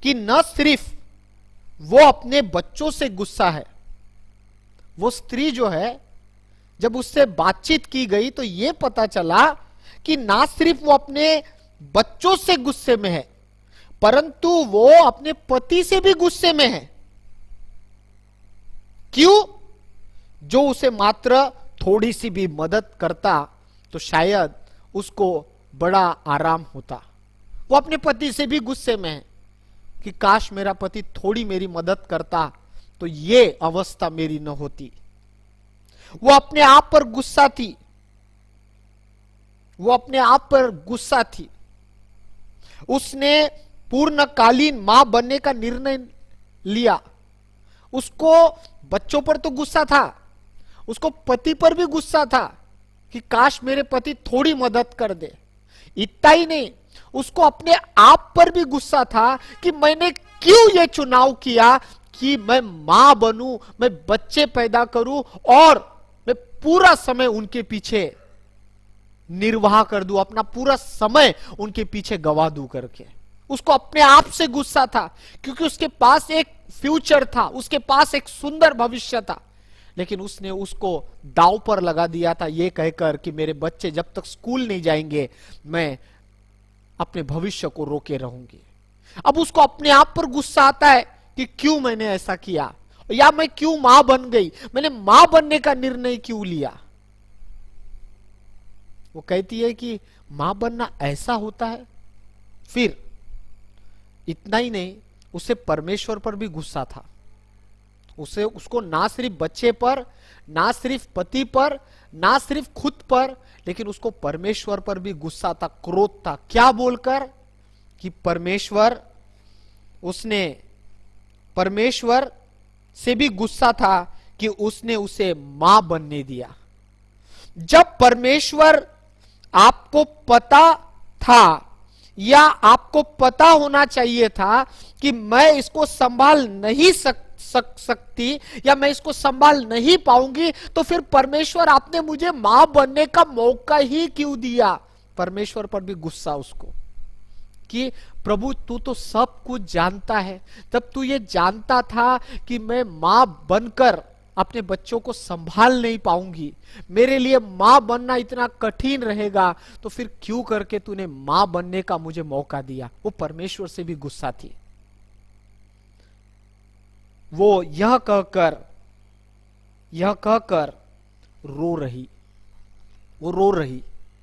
कि न सिर्फ वो अपने बच्चों से गुस्सा है, वो स्त्री जो है, जब उससे बातचीत की गई तो यह पता चला कि ना सिर्फ वो अपने बच्चों से गुस्से में है, परंतु वो अपने पति से भी गुस्से में है। क्यों? जो उसे मात्र थोड़ी सी भी मदद करता तो शायद उसको बड़ा आराम होता। वो अपने पति से भी गुस्से में है कि काश मेरा पति थोड़ी मेरी मदद करता तो ये अवस्था मेरी न होती। वो अपने आप पर गुस्सा थी, वो अपने आप पर गुस्सा थी। उसने पूर्णकालीन मां बनने का निर्णय लिया। उसको बच्चों पर तो गुस्सा था, उसको पति पर भी गुस्सा था कि काश मेरे पति थोड़ी मदद कर दे। इतना ही नहीं, उसको अपने आप पर भी गुस्सा था कि मैंने क्यों ये चुनाव किया कि मैं मां बनूं, मैं बच्चे पैदा करूं और मैं पूरा समय उनके पीछे निर्वाह कर दूं, अपना पूरा समय उनके पीछे गवा दूं करके। उसको अपने आप से गुस्सा था क्योंकि उसके पास एक फ्यूचर था, उसके पास एक सुंदर भविष्य था, लेकिन उसने उसको दांव पर लगा दिया था ये कहकर कि मेरे बच्चे जब तक स्कूल नहीं जाएंगे मैं अपने भविष्य को रोके रहूंगी। अब उसको अपने आप पर गुस्सा आता है कि क्यों मैंने ऐसा किया, या मैं क्यों मां बन गई, मैंने मां बनने का निर्णय क्यों लिया। वो कहती है कि मां बनना ऐसा होता है। फिर इतना ही नहीं, उसे परमेश्वर पर भी गुस्सा था। उसको ना सिर्फ बच्चे पर, ना सिर्फ पति पर, ना सिर्फ खुद पर, लेकिन उसको परमेश्वर पर भी गुस्सा था, क्रोध था। क्या बोलकर कि परमेश्वर से भी गुस्सा था कि उसने उसे मां बनने दिया। जब परमेश्वर आपको पता था या आपको पता होना चाहिए था कि मैं इसको संभाल नहीं सकती या मैं इसको संभाल नहीं पाऊंगी, तो फिर परमेश्वर आपने मुझे मां बनने का मौका ही क्यों दिया। परमेश्वर पर भी गुस्सा उसको कि प्रभु तू तो सब कुछ जानता है, तब तू ये जानता था कि मैं मां बनकर अपने बच्चों को संभाल नहीं पाऊंगी, मेरे लिए मां बनना इतना कठिन रहेगा, तो फिर क्यों करके तूने मां बनने का मुझे मौका दिया। वो परमेश्वर से भी गुस्सा थी। वो यह कहकर रो रही,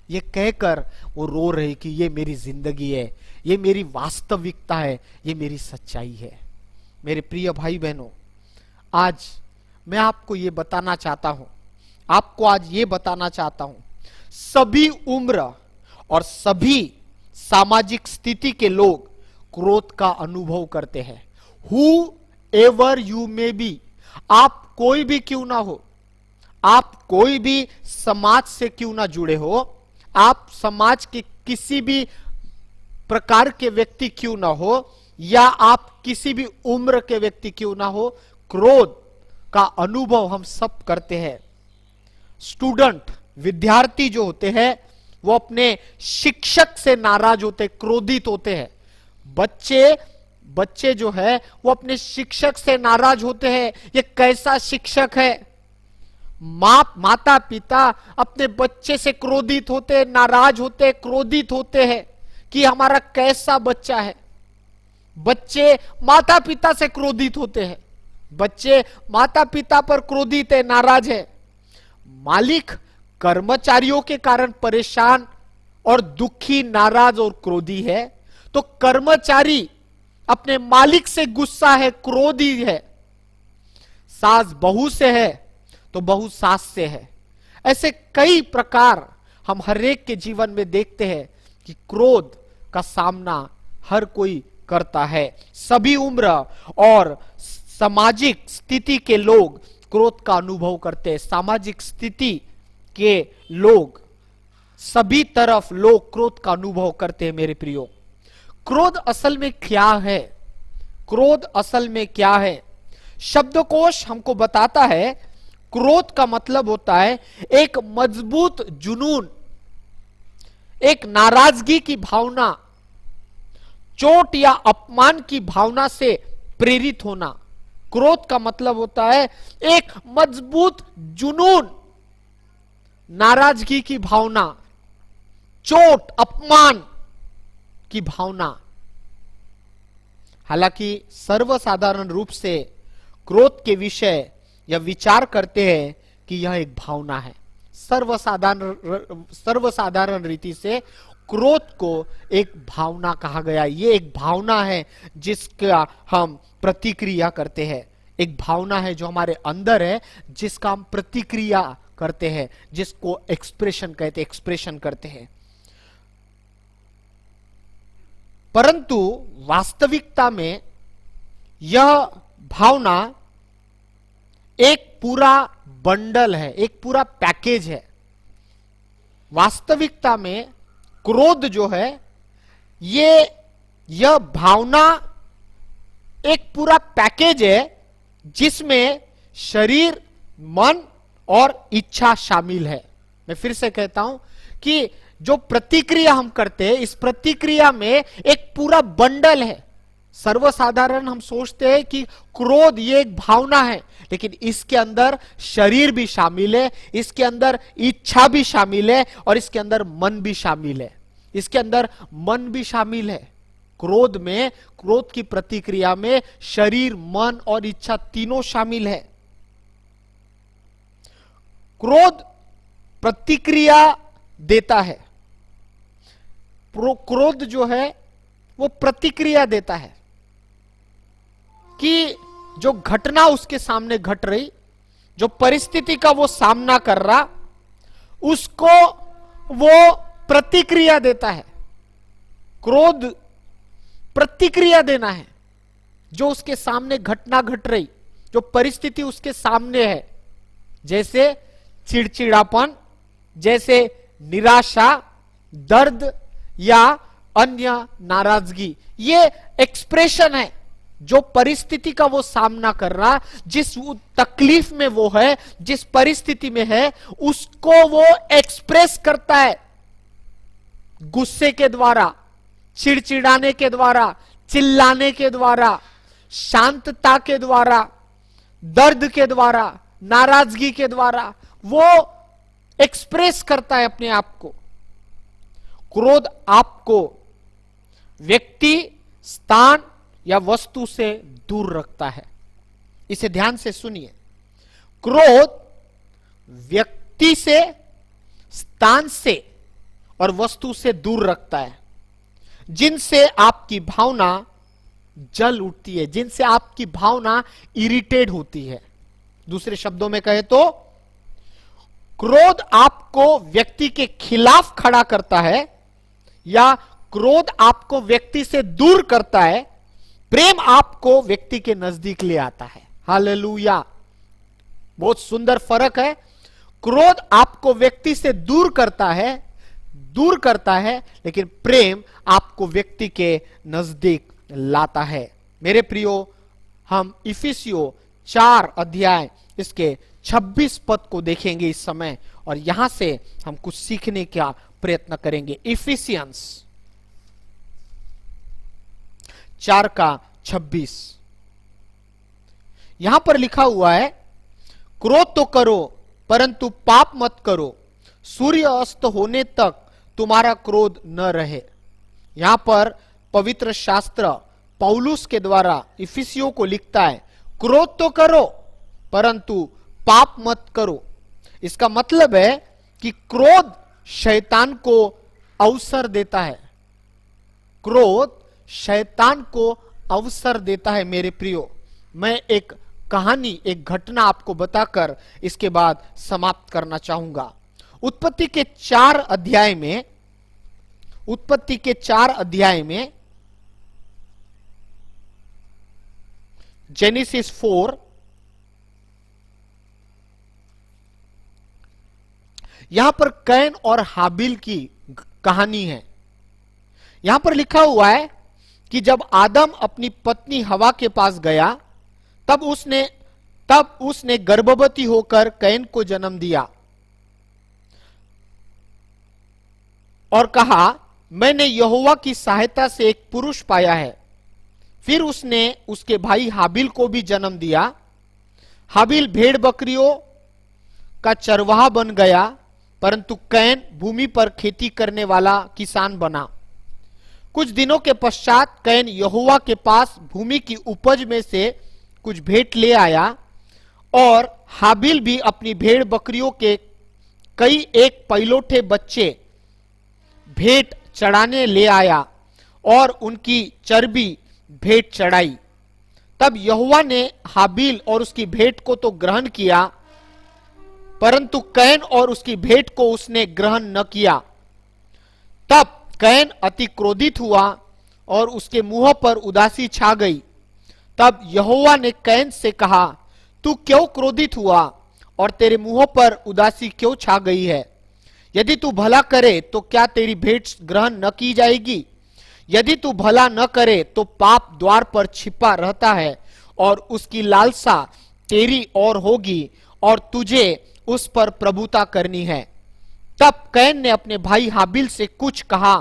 ये कहकर वो रो रही कि ये मेरी जिंदगी है, ये मेरी वास्तविकता है, ये मेरी सच्चाई है। मेरे प्रिय भाई बहनों, आज मैं आपको ये बताना चाहता हूं, सभी उम्र और सभी सामाजिक स्थिति के लोग क्रोध का अनुभव करते हैं। Who ever you may be, आप कोई भी क्यों ना हो, आप कोई भी समाज से क्यों ना जुड़े हो, आप समाज के किसी भी प्रकार के व्यक्ति क्यों ना हो, या आप किसी भी उम्र के व्यक्ति क्यों ना हो, क्रोध का अनुभव हम सब करते हैं। स्टूडेंट, विद्यार्थी जो होते हैं वो अपने शिक्षक से नाराज होते, क्रोधित होते हैं। बच्चे जो है वो अपने शिक्षक से नाराज होते हैं, ये कैसा शिक्षक है। माता पिता अपने बच्चे से क्रोधित होते, नाराज होते, क्रोधित होते हैं कि हमारा कैसा बच्चा है। बच्चे माता पिता से क्रोधित होते हैं, बच्चे माता पिता पर क्रोधित है, नाराज है। मालिक कर्मचारियों के कारण परेशान और दुखी, नाराज और क्रोधी है, तो कर्मचारी अपने मालिक से गुस्सा है, क्रोधी है। सास बहू से है तो बहू सास से है। ऐसे कई प्रकार हम हर एक के जीवन में देखते हैं कि क्रोध का सामना हर कोई करता है। सभी उम्र और सामाजिक स्थिति के लोग क्रोध का अनुभव करते हैं। सामाजिक स्थिति के लोग, सभी तरफ लोग क्रोध का अनुभव करते हैं। मेरे प्रियो, क्रोध असल में क्या है? क्रोध असल में क्या है? शब्दकोश हमको बताता है, क्रोध का मतलब होता है एक मजबूत जुनून, एक नाराजगी की भावना, चोट या अपमान की भावना से प्रेरित होना। क्रोध का मतलब होता है एक मजबूत जुनून, नाराजगी की भावना, चोट, अपमान की भावना। हालांकि सर्वसाधारण रूप से क्रोध के विषय या विचार करते हैं कि यह एक भावना है। सर्वसाधारण रीति से क्रोध को एक भावना कहा गया। ये एक भावना है जिसका हम प्रतिक्रिया करते हैं। एक भावना है जो हमारे अंदर है, जिसका हम प्रतिक्रिया करते हैं, जिसको एक्सप्रेशन कहते हैं, एक्सप्रेशन करते हैं। परंतु वास्तविकता में यह भावना एक पूरा बंडल है, एक पूरा पैकेज है। वास्तविकता में क्रोध जो है, यह भावना एक पूरा पैकेज है जिसमें शरीर, मन और इच्छा शामिल है। मैं फिर से कहता हूं कि जो प्रतिक्रिया हम करते हैं, इस प्रतिक्रिया में एक पूरा बंडल है। सर्वसाधारण हम सोचते हैं कि क्रोध ये एक भावना है, लेकिन इसके अंदर शरीर भी शामिल है, इसके अंदर इच्छा भी शामिल है और इसके अंदर मन भी शामिल है। इसके अंदर मन भी शामिल है। क्रोध में, क्रोध की प्रतिक्रिया में शरीर, मन और इच्छा तीनों शामिल है। क्रोध प्रतिक्रिया देता है। क्रोध जो है वो प्रतिक्रिया देता है कि जो घटना उसके सामने घट रही, जो परिस्थिति का वो सामना कर रहा, उसको वो प्रतिक्रिया देता है। क्रोध प्रतिक्रिया देना है। जो उसके सामने घटना घट रही, जो परिस्थिति उसके सामने है, जैसे चिड़चिड़ापन, जैसे निराशा, दर्द या अन्य नाराजगी, ये एक्सप्रेशन है। जो परिस्थिति का वो सामना कर रहा, जिस तकलीफ में वो है, जिस परिस्थिति में है, उसको वो एक्सप्रेस करता है गुस्से के द्वारा, चिड़चिड़ाने के द्वारा, चिल्लाने के द्वारा, शांतता के द्वारा, दर्द के द्वारा, नाराजगी के द्वारा वो एक्सप्रेस करता है अपने आप को। क्रोध आपको व्यक्ति, स्थान या वस्तु से दूर रखता है। इसे ध्यान से सुनिए। क्रोध व्यक्ति से, स्थान से और वस्तु से दूर रखता है, जिनसे आपकी भावना जल उठती है, जिनसे आपकी भावना इरिटेट होती है। दूसरे शब्दों में कहे तो क्रोध आपको व्यक्ति के खिलाफ खड़ा करता है या क्रोध आपको व्यक्ति से दूर करता है। प्रेम आपको व्यक्ति के नजदीक ले आता है। हालेलुया। बहुत सुंदर फर्क है। क्रोध आपको व्यक्ति से दूर करता है, लेकिन प्रेम आपको व्यक्ति के नजदीक लाता है। मेरे प्रियो, हम इफिसियों 4 अध्याय इसके 26 पद को देखेंगे इस समय, और यहां से हम कुछ सीखने का प्रयत्न करेंगे। इफिसियंस 4:26 यहां पर लिखा हुआ है, क्रोध तो करो परंतु पाप मत करो, सूर्य अस्त होने तक तुम्हारा क्रोध न रहे। यहां पर पवित्र शास्त्र पौलुस के द्वारा इफिसियों को लिखता है, क्रोध तो करो परंतु पाप मत करो। इसका मतलब है कि क्रोध शैतान को अवसर देता है। क्रोध शैतान को अवसर देता है। मेरे प्रियो, मैं एक कहानी, एक घटना आपको बताकर इसके बाद समाप्त करना चाहूंगा। उत्पत्ति के 4 अध्याय में जेनेसिस 4, यहां पर कैन और हाबिल की कहानी है। यहां पर लिखा हुआ है कि जब आदम अपनी पत्नी हवा के पास गया तब उसने गर्भवती होकर कैन को जन्म दिया और कहा, मैंने यहोवा की सहायता से एक पुरुष पाया है। फिर उसने उसके भाई हाबिल को भी जन्म दिया। हाबिल भेड़ बकरियों का चरवाहा बन गया, परंतु कैन भूमि पर खेती करने वाला किसान बना। कुछ दिनों के पश्चात कैन यहोवा के पास भूमि की उपज में से कुछ भेंट ले आया और हाबिल भी अपनी भेड़ बकरियों के कई एक पैलोठे बच्चे भेंट चढ़ाने ले आया और उनकी चर्बी भेंट चढ़ाई। तब यहोवा ने हाबिल और उसकी भेंट को तो ग्रहण किया, परंतु कैन और उसकी भेंट को उसने ग्रहण न किया। तब कैन अति क्रोधित हुआ और उसके मुंह पर उदासी छा गई। तब यहोवा ने कैन से कहा, तू क्यों क्रोधित हुआ और तेरे मुंह पर उदासी क्यों छा गई है? यदि तू भला करे तो क्या तेरी भेंट ग्रहण न की जाएगी? यदि तू भला न करे तो पाप द्वार पर छिपा रहता है और उसकी लालसा तेरी ओर होगी और तुझे उस पर प्रभुता करनी है। तब कैन ने अपने भाई हाबिल से कुछ कहा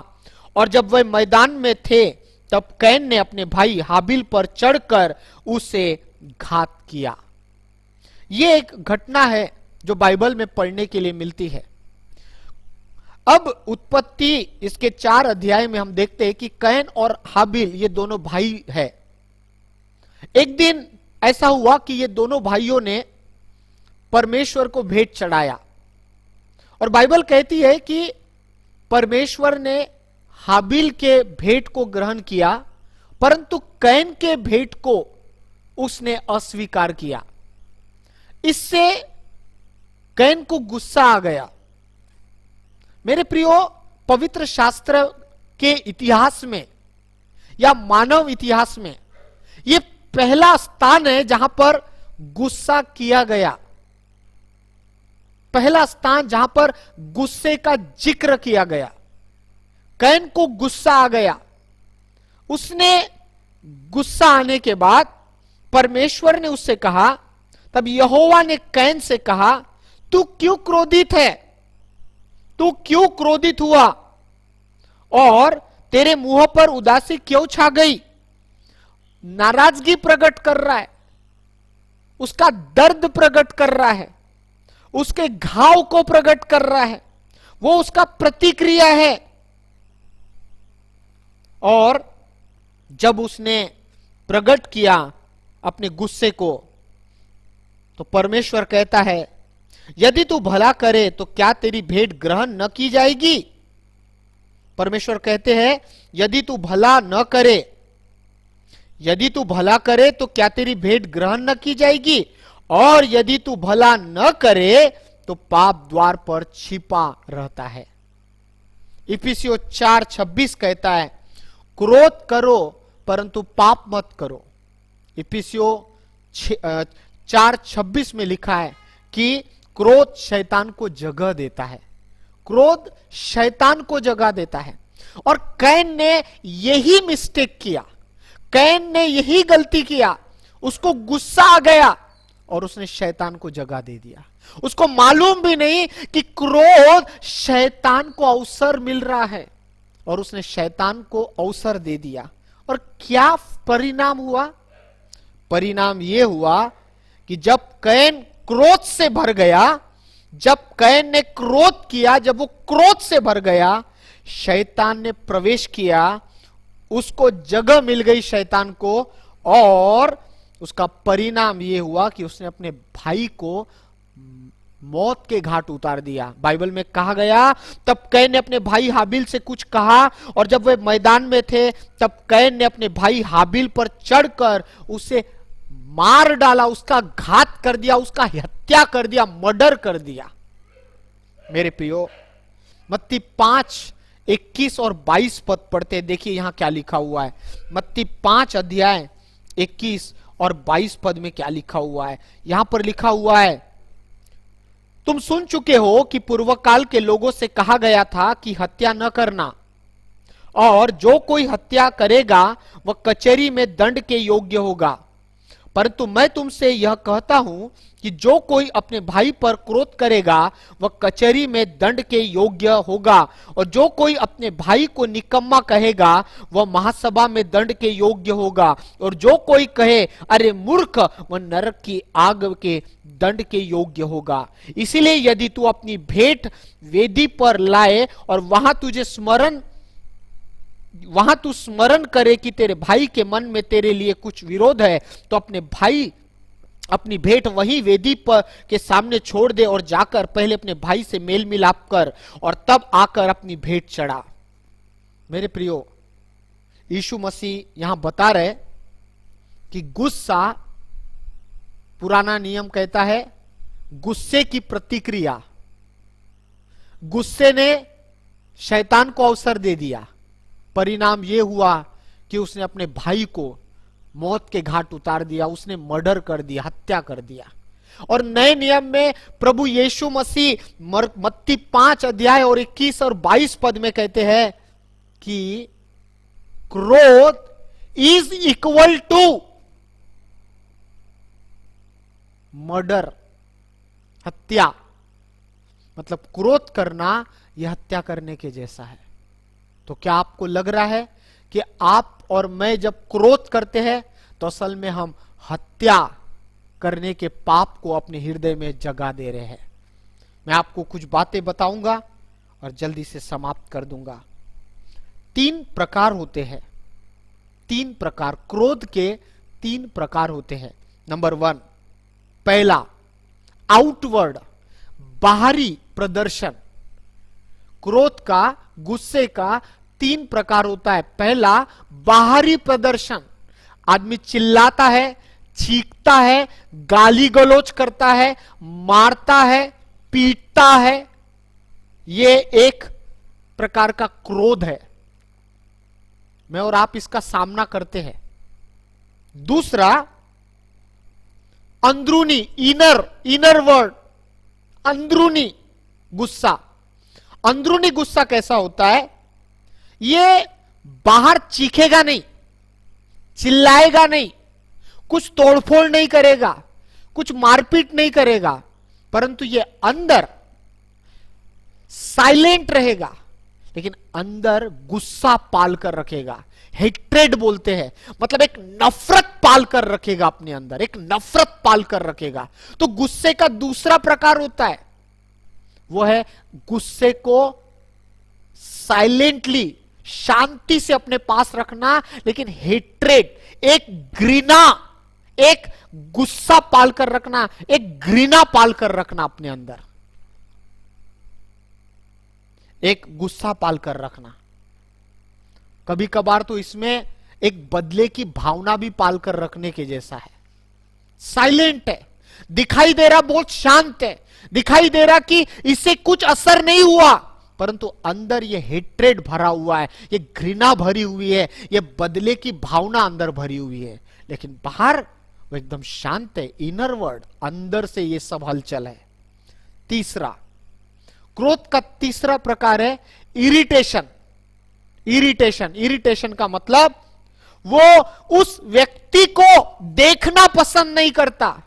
और जब वह मैदान में थे तब कैन ने अपने भाई हाबिल पर चढ़कर उसे घात किया। यह एक घटना है जो बाइबल में पढ़ने के लिए मिलती है। अब उत्पत्ति इसके 4 अध्याय में हम देखते हैं कि कैन और हाबिल ये दोनों भाई है। एक दिन ऐसा हुआ कि ये दोनों भाइयों ने परमेश्वर को भेंट चढ़ाया और बाइबल कहती है कि परमेश्वर ने हाबिल के भेंट को ग्रहण किया, परंतु कैन के भेंट को उसने अस्वीकार किया। इससे कैन को गुस्सा आ गया। मेरे प्रियो, पवित्र शास्त्र के इतिहास में या मानव इतिहास में यह पहला स्थान है जहां पर गुस्सा किया गया, पहला स्थान जहां पर गुस्से का जिक्र किया गया। कैन को गुस्सा आ गया। उसने गुस्सा आने के बाद परमेश्वर ने उससे कहा, तब यहोवा ने कैन से कहा, तू क्यों क्रोधित है? तू क्यों क्रोधित हुआ और तेरे मुंह पर उदासी क्यों छा गई? नाराजगी प्रकट कर रहा है, उसका दर्द प्रकट कर रहा है, उसके घाव को प्रकट कर रहा है, वो उसका प्रतिक्रिया है। और जब उसने प्रकट किया अपने गुस्से को, तो परमेश्वर कहता है, यदि तू भला करे तो क्या तेरी भेंट ग्रहण न की जाएगी? परमेश्वर कहते हैं, यदि तू भला न करे, यदि तू भला करे तो क्या तेरी भेंट ग्रहण न की जाएगी? और यदि तू भला न करे तो पाप द्वार पर छिपा रहता है। इफिसियों 4:26 कहता है, क्रोध करो परंतु पाप मत करो। इफिसियों 4:26 में लिखा है कि क्रोध शैतान को जगह देता है, क्रोध शैतान को जगह देता है। और कैन ने यही मिस्टेक किया, कैन ने यही गलती किया। उसको गुस्सा आ गया और उसने शैतान को जगह दे दिया। उसको मालूम भी नहीं कि क्रोध शैतान को अवसर मिल रहा है और उसने शैतान को अवसर दे दिया। और क्या परिणाम हुआ? परिणाम यह हुआ कि जब कैन क्रोध से भर गया, जब कैन ने क्रोध किया, जब वो क्रोध से भर गया, शैतान ने प्रवेश किया, उसको जगह मिल गई शैतान को। और उसका परिणाम यह हुआ कि उसने अपने भाई को मौत के घाट उतार दिया। बाइबल में कहा गया, तब कैन ने अपने भाई हाबिल से कुछ कहा, और जब वे मैदान में थे तब कैन ने अपने भाई हाबिल पर चढ़कर उसे मार डाला, उसका घात कर दिया, उसका हत्या कर दिया, मर्डर कर दिया। मेरे प्रियो, मत्ती 5:21 और 22 पद पढ़ते हैं। देखिए यहां क्या लिखा हुआ है। मत्ती 5 अध्याय 21 और 22 पद में क्या लिखा हुआ है। यहां पर लिखा हुआ है, तुम सुन चुके हो कि पूर्व काल के लोगों से कहा गया था कि हत्या न करना, और जो कोई हत्या करेगा वह कचहरी में दंड के योग्य होगा। परंतु मैं तुमसे यह कहता हूं कि जो कोई अपने भाई पर क्रोध करेगा वह कचहरी में दंड के योग्य होगा, और जो कोई अपने भाई को निकम्मा कहेगा वह महासभा में दंड के योग्य होगा, और जो कोई कहे अरे मूर्ख वह नरक की आग के दंड के योग्य होगा। इसीलिए यदि तू अपनी भेंट वेदी पर लाए और वहां तू स्मरण करे कि तेरे भाई के मन में तेरे लिए कुछ विरोध है, तो अपनी भेंट वही वेदी पर के सामने छोड़ दे, और जाकर पहले अपने भाई से मेल मिलाप कर और तब आकर अपनी भेंट चढ़ा। मेरे प्रियो, यीशु मसीह यहां बता रहे कि गुस्सा, पुराना नियम कहता है गुस्से की प्रतिक्रिया, गुस्से ने शैतान को अवसर दे दिया। परिणाम यह हुआ कि उसने अपने भाई को मौत के घाट उतार दिया, उसने मर्डर कर दिया, हत्या कर दिया। और नए नियम में प्रभु यीशु मसीह मत्ती 5 अध्याय और 21 और 22 पद में कहते हैं कि क्रोध इज इक्वल टू मर्डर, हत्या। मतलब क्रोध करना यह हत्या करने के जैसा है। तो क्या आपको लग रहा है कि आप और मैं जब क्रोध करते हैं तो असल में हम हत्या करने के पाप को अपने हृदय में जगा दे रहे हैं? मैं आपको कुछ बातें बताऊंगा और जल्दी से समाप्त कर दूंगा। 3 प्रकार होते हैं, 3 प्रकार, क्रोध के 3 प्रकार होते हैं। नंबर 1, पहला आउटवर्ड, बाहरी प्रदर्शन। क्रोध का, गुस्से का 3 प्रकार होता है। पहला बाहरी प्रदर्शन, आदमी चिल्लाता है, चीखता है, गाली गलौज करता है, मारता है, पीटता है। यह एक प्रकार का क्रोध है। मैं और आप इसका सामना करते हैं। दूसरा अंदरूनी, इनर वर्ड, अंदरूनी गुस्सा। अंदरूनी गुस्सा कैसा होता है? ये बाहर चीखेगा नहीं, चिल्लाएगा नहीं, कुछ तोड़फोड़ नहीं करेगा, कुछ मारपीट नहीं करेगा, परंतु ये अंदर साइलेंट रहेगा, लेकिन अंदर गुस्सा पाल कर रखेगा। हेट्रेड बोलते हैं, मतलब एक नफरत पाल कर रखेगा अपने अंदर, एक नफरत पाल कर रखेगा। तो गुस्से का दूसरा प्रकार होता है, वो है गुस्से को साइलेंटली, शांति से अपने पास रखना, लेकिन हेट्रेड, एक घृणा, एक गुस्सा पाल कर रखना, एक घृणा पाल कर रखना अपने अंदर, एक गुस्सा पाल कर रखना। कभी कभार तो इसमें एक बदले की भावना भी पाल कर रखने के जैसा है। साइलेंट है, दिखाई दे रहा बहुत शांत है, दिखाई दे रहा कि इससे कुछ असर नहीं हुआ, परंतु अंदर ये हेट्रेड भरा हुआ है, ये घृणा भरी हुई है, ये बदले की भावना अंदर भरी हुई है, लेकिन बाहर वो एकदम शांत है। इनर वर्ड, अंदर से ये सब हलचल है। तीसरा, क्रोध का तीसरा प्रकार है इरिटेशन। इरिटेशन का मतलब वो उस व्यक्ति को देखना पसंद नहीं करता,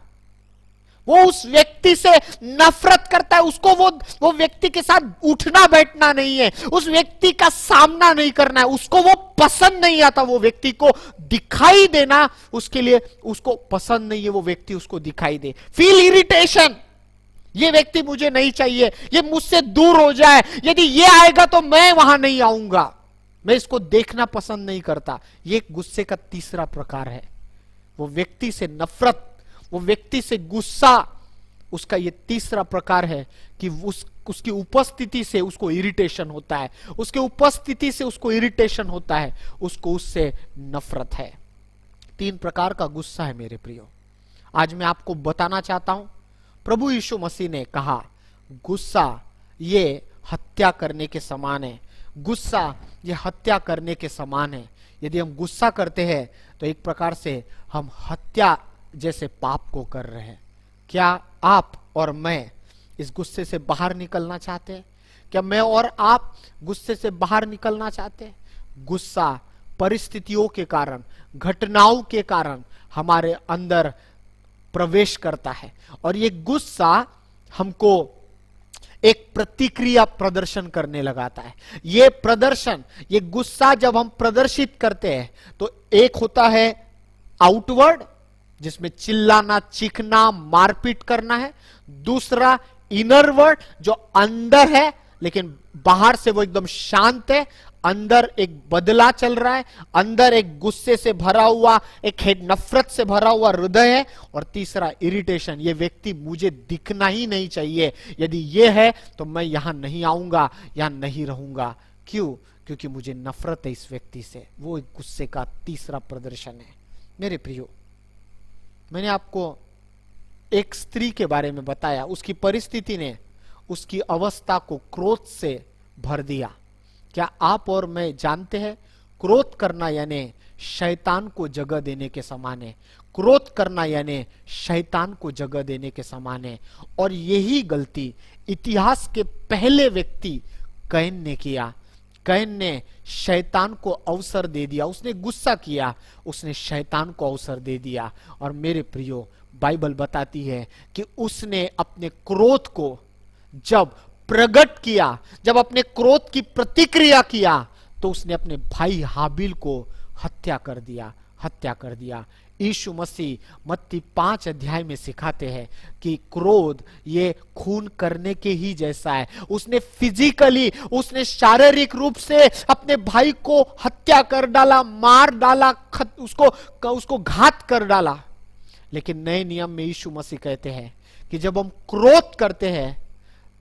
वो उस व्यक्ति से नफरत करता है, उसको वो व्यक्ति के साथ उठना बैठना नहीं है, उस व्यक्ति का सामना नहीं करना है, उसको वो पसंद नहीं आता, वो व्यक्ति को दिखाई देना उसके लिए उसको पसंद नहीं है, वो व्यक्ति उसको दिखाई दे। फील इरिटेशन, ये व्यक्ति मुझे नहीं चाहिए, ये मुझसे दूर हो जाए, यदि ये आएगा तो मैं वहां नहीं आऊंगा, मैं इसको देखना पसंद नहीं करता। ये गुस्से का तीसरा प्रकार है। वो व्यक्ति से नफरत, वो व्यक्ति से गुस्सा, उसका ये तीसरा प्रकार है कि उसकी उपस्थिति से उसको इरिटेशन होता है, उसके उपस्थिति से उसको इरिटेशन होता है, उसको उससे नफरत है। 3 प्रकार का गुस्सा है मेरे प्रियो। आज मैं आपको बताना चाहता हूं, प्रभु यीशु मसीह ने कहा गुस्सा ये हत्या करने के समान है, गुस्सा ये हत्या करने के समान है। यदि हम गुस्सा करते हैं तो एक प्रकार से हम हत्या जैसे पाप को कर रहे हैं। क्या आप और मैं इस गुस्से से बाहर निकलना चाहते हैं? क्या मैं और आप गुस्से से बाहर निकलना चाहते हैं? गुस्सा परिस्थितियों के कारण, घटनाओं के कारण हमारे अंदर प्रवेश करता है और ये गुस्सा हमको एक प्रतिक्रिया प्रदर्शन करने लगाता है। ये प्रदर्शन, ये गुस्सा जब हम प्रदर्शित करते हैं तो एक होता है आउटवर्ड, जिसमें चिल्लाना, चीखना, मारपीट करना है। दूसरा इनर वर्ड, जो अंदर है लेकिन बाहर से वो एकदम शांत है, अंदर एक बदला चल रहा है, अंदर एक गुस्से से भरा हुआ, एक नफरत से भरा हुआ हृदय है। और तीसरा इरिटेशन, ये व्यक्ति मुझे दिखना ही नहीं चाहिए, यदि ये है तो मैं यहां नहीं आऊंगा या नहीं रहूंगा। क्यों? क्योंकि मुझे नफरत है इस व्यक्ति से। वो एक गुस्से का तीसरा प्रदर्शन है। मेरे प्रियो, मैंने आपको एक स्त्री के बारे में बताया, उसकी परिस्थिति ने उसकी अवस्था को क्रोध से भर दिया। क्या आप और मैं जानते हैं, क्रोध करना यानी शैतान को जगह देने के समान है। क्रोध करना यानी शैतान को जगह देने के समान है। और यही गलती इतिहास के पहले व्यक्ति कैन ने किया। कैन ने शैतान को अवसर दे दिया, उसने गुस्सा किया, उसने शैतान को अवसर दे दिया। और मेरे प्रियो, बाइबल बताती है कि उसने अपने क्रोध को जब प्रकट किया, जब अपने क्रोध की प्रतिक्रिया किया, तो उसने अपने भाई हाबिल को हत्या कर दिया। यीशु मसीह मत्ती 5 अध्याय में सिखाते हैं कि क्रोध ये खून करने के ही जैसा है। उसने फिजिकली, उसने शारीरिक रूप से अपने भाई को हत्या कर डाला, मार डाला, उसको घात कर डाला। लेकिन नए नियम में यीशु मसीह कहते हैं कि जब हम क्रोध करते हैं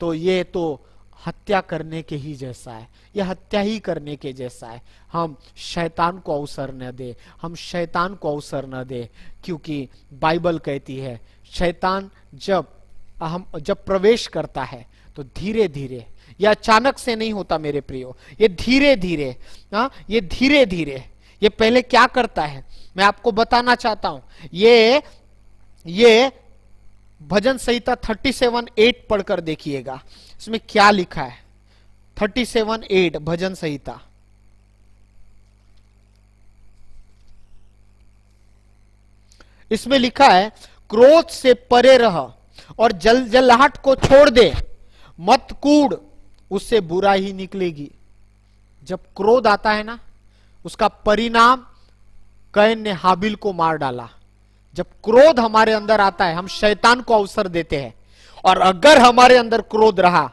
तो ये तो हत्या करने के ही जैसा है, ये हत्या ही करने के जैसा है। हम शैतान को अवसर न दे, हम शैतान को अवसर न दे, क्योंकि बाइबल कहती है शैतान जब प्रवेश करता है तो धीरे धीरे, यह अचानक से नहीं होता मेरे प्रियो, ये धीरे धीरे, ये धीरे धीरे, ये पहले क्या करता है मैं आपको बताना चाहता हूं। ये भजन संहिता 37:8 पढ़कर देखिएगा, इसमें क्या लिखा है। 37:8 भजन संहिता। इसमें लिखा है, क्रोध से परे रह और जलजलाहट को छोड़ दे, मत कूड़, उससे बुरा ही निकलेगी। जब क्रोध आता है ना, उसका परिणाम कैन ने हाबिल को मार डाला। जब क्रोध हमारे अंदर आता है, हम शैतान को अवसर देते हैं, और अगर हमारे अंदर क्रोध रहा,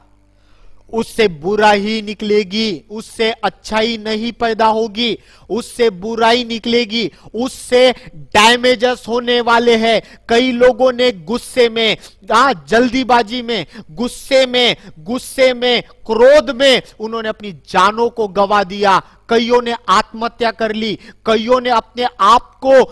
उससे बुरा ही निकलेगी, उससे अच्छाई नहीं पैदा होगी, उससे बुराई निकलेगी, उससे डैमेजेस होने वाले हैं। कई लोगों ने गुस्से में, जल्दीबाजी में, गुस्से में, क्रोध में उन्होंने अपनी जानों को गवा दिया। कईयों ने आत्महत्या कर ली, कईयों ने अपने आप को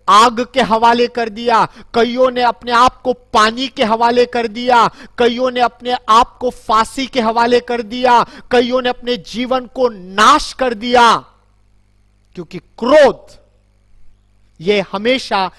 आग के हवाले कर दिया, कईयों ने अपने आप को पानी के हवाले कर दिया, कईयों ने अपने आप को फांसी के हवाले कर दिया, कईयों ने अपने जीवन को नाश कर दिया। क्योंकि क्रोध ये हमेशा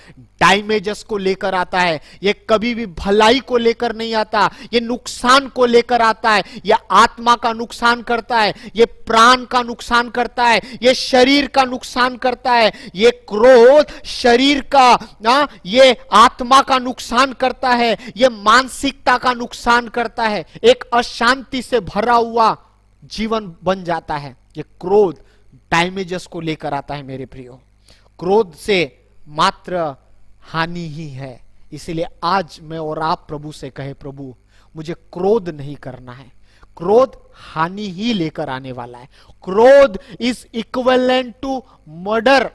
डैमेजेस को लेकर आता है, ये कभी भी भलाई को लेकर नहीं आता, ये नुकसान को लेकर आता है। ये आत्मा का नुकसान करता है, ये प्राण का नुकसान करता है, ये शरीर का नुकसान करता है। ये क्रोध शरीर का, ये आत्मा का नुकसान करता है, ये मानसिकता का नुकसान करता है। एक अशांति से भरा हुआ जीवन बन जाता है। ये क्रोध डैमेजेस को लेकर आता है मेरे प्रियो। क्रोध से मात्र हानि ही है। इसीलिए आज मैं और आप प्रभु से कहे, प्रभु मुझे क्रोध नहीं करना है, क्रोध हानि ही लेकर आने वाला है। क्रोध इज इक्विवेलेंट टू मर्डर,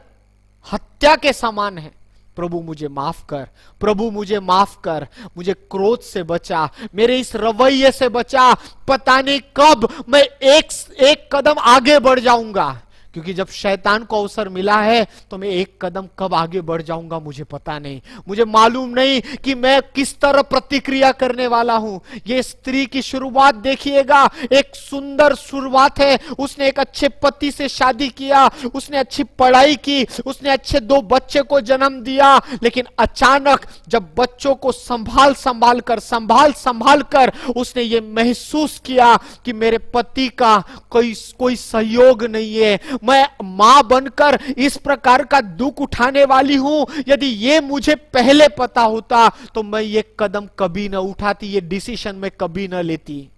हत्या के समान है। प्रभु मुझे माफ कर, प्रभु मुझे माफ कर, मुझे क्रोध से बचा, मेरे इस रवैये से बचा। पता नहीं कब मैं एक कदम आगे बढ़ जाऊंगा, क्योंकि जब शैतान को अवसर मिला है तो मैं एक कदम कब आगे बढ़ जाऊंगा मुझे पता नहीं, मुझे मालूम नहीं कि मैं किस तरह प्रतिक्रिया करने वाला हूं। ये स्त्री की शुरुआत देखिएगा, एक सुंदर शुरुआत है। उसने एक अच्छे पति से शादी किया, उसने अच्छी पढ़ाई की, उसने अच्छे 2 बच्चे को जन्म दिया, लेकिन अचानक जब बच्चों को संभाल संभाल कर उसने ये महसूस किया कि मेरे पति का कोई सहयोग नहीं है, मैं मां बनकर इस प्रकार का दुख उठाने वाली हूं। यदि ये मुझे पहले पता होता तो मैं ये कदम कभी ना उठाती, ये डिसीजन मैं कभी ना लेती।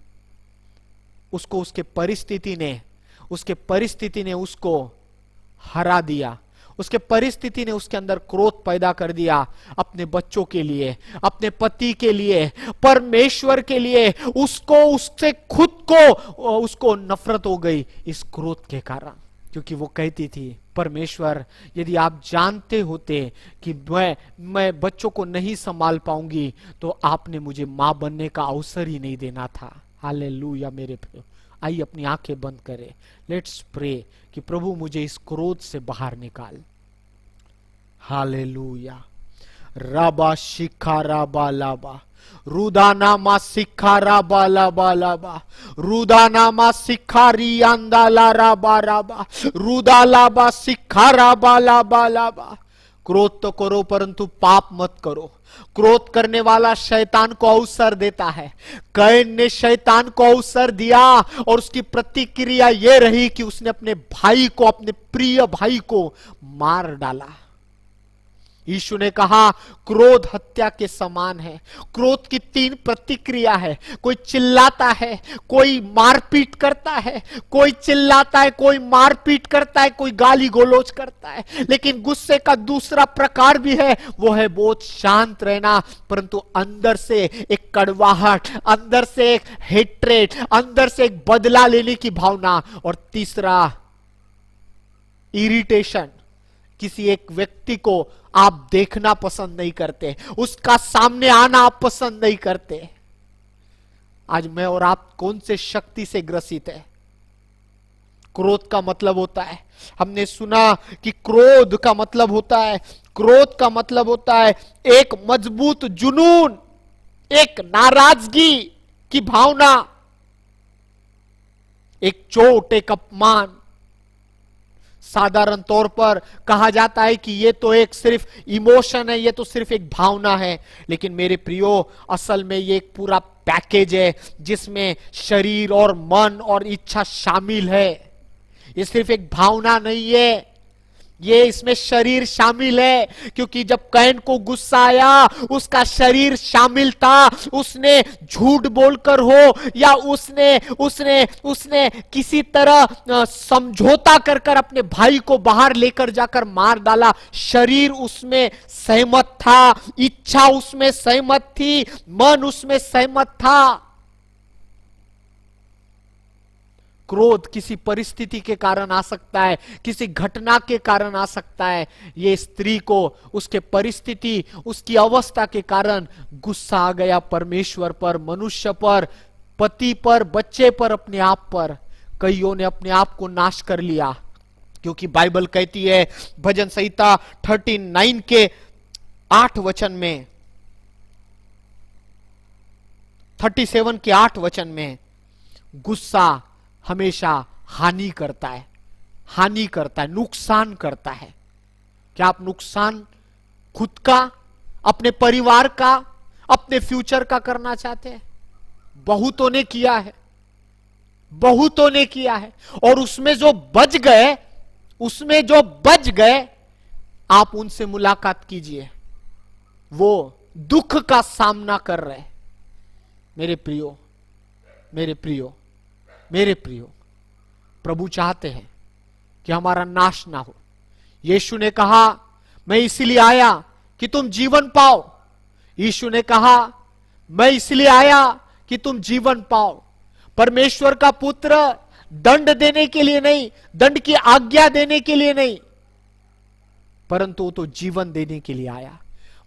उसको उसके परिस्थिति ने उसको हरा दिया, उसके परिस्थिति ने उसके अंदर क्रोध पैदा कर दिया, अपने बच्चों के लिए, अपने पति के लिए, परमेश्वर के लिए। उससे खुद को उसको नफरत हो गई इस क्रोध के कारण, क्योंकि वो कहती थी, परमेश्वर यदि आप जानते होते कि मैं बच्चों को नहीं संभाल पाऊंगी तो आपने मुझे मां बनने का अवसर ही नहीं देना था। हालेलुया मेरे प्रिय, आइए अपनी आंखें बंद करें, लेट्स प्रे कि प्रभु मुझे इस क्रोध से बाहर निकाल। हालेलुया। राबा शिखा राबा लाबा रुदानामा सिखारा बाला बाला बा रुदानामा सिखारी अंदाला राबा राबा रुदालाबा सिखारा बाला बाला बा। क्रोध तो करो परंतु पाप मत करो। क्रोध करने वाला शैतान को अवसर देता है। कैन ने शैतान को अवसर दिया और उसकी प्रतिक्रिया यह रही कि उसने अपने भाई को, अपने प्रिय भाई को मार डाला। यीशु ने कहा क्रोध हत्या के समान है। क्रोध की 3 प्रतिक्रिया है, कोई चिल्लाता है, कोई मारपीट करता है, कोई चिल्लाता है, कोई मारपीट करता है, कोई गाली गलौज करता है। लेकिन गुस्से का दूसरा प्रकार भी है, वो है बहुत शांत रहना, परंतु अंदर से एक कड़वाहट, अंदर से एक हेट्रेड, अंदर से एक बदला लेने की भावना। और तीसरा इरिटेशन, किसी एक व्यक्ति को आप देखना पसंद नहीं करते, उसका सामने आना आप पसंद नहीं करते। आज मैं और आप कौन से शक्ति से ग्रसित है? क्रोध का मतलब होता है, हमने सुना कि क्रोध का मतलब होता है, क्रोध का मतलब होता है एक मजबूत जुनून, एक नाराजगी की भावना, एक चोट, एक अपमान। साधारण तौर पर कहा जाता है कि ये तो एक सिर्फ इमोशन है, ये तो सिर्फ एक भावना है। लेकिन मेरे प्रियो, असल में ये एक पूरा पैकेज है जिसमें शरीर और मन और इच्छा शामिल है। ये सिर्फ एक भावना नहीं है, ये इसमें शरीर शामिल है। क्योंकि जब कैन को गुस्सा आया, उसका शरीर शामिल था। उसने झूठ बोलकर हो या उसने किसी तरह समझौता कर अपने भाई को बाहर लेकर जाकर मार डाला। शरीर उसमें सहमत था, इच्छा उसमें सहमत थी, मन उसमें सहमत था। क्रोध किसी परिस्थिति के कारण आ सकता है, किसी घटना के कारण आ सकता है। ये स्त्री को उसके परिस्थिति, उसकी अवस्था के कारण गुस्सा आ गया परमेश्वर पर, मनुष्य पर, पति पर, बच्चे पर, अपने आप पर। कईयों ने अपने आप को नाश कर लिया, क्योंकि बाइबल कहती है भजन संहिता 39 के 8 वचन में, 37 के 8 वचन में, गुस्सा हमेशा हानि करता है, हानि करता है, नुकसान करता है। क्या आप नुकसान खुद का, अपने परिवार का, अपने फ्यूचर का करना चाहते हैं? बहुतों ने किया है, बहुतों ने किया है। और उसमें जो बच गए, आप उनसे मुलाकात कीजिए, वो दुख का सामना कर रहे। मेरे प्रियो, मेरे प्रियो, मेरे प्रियो, प्रभु चाहते हैं कि हमारा नाश ना हो। यीशु ने कहा मैं इसलिए आया कि तुम जीवन पाओ। यीशु ने कहा मैं इसलिए आया कि तुम जीवन पाओ। परमेश्वर का पुत्र दंड देने के लिए नहीं, दंड की आज्ञा देने के लिए नहीं, परंतु वो तो जीवन देने के लिए आया।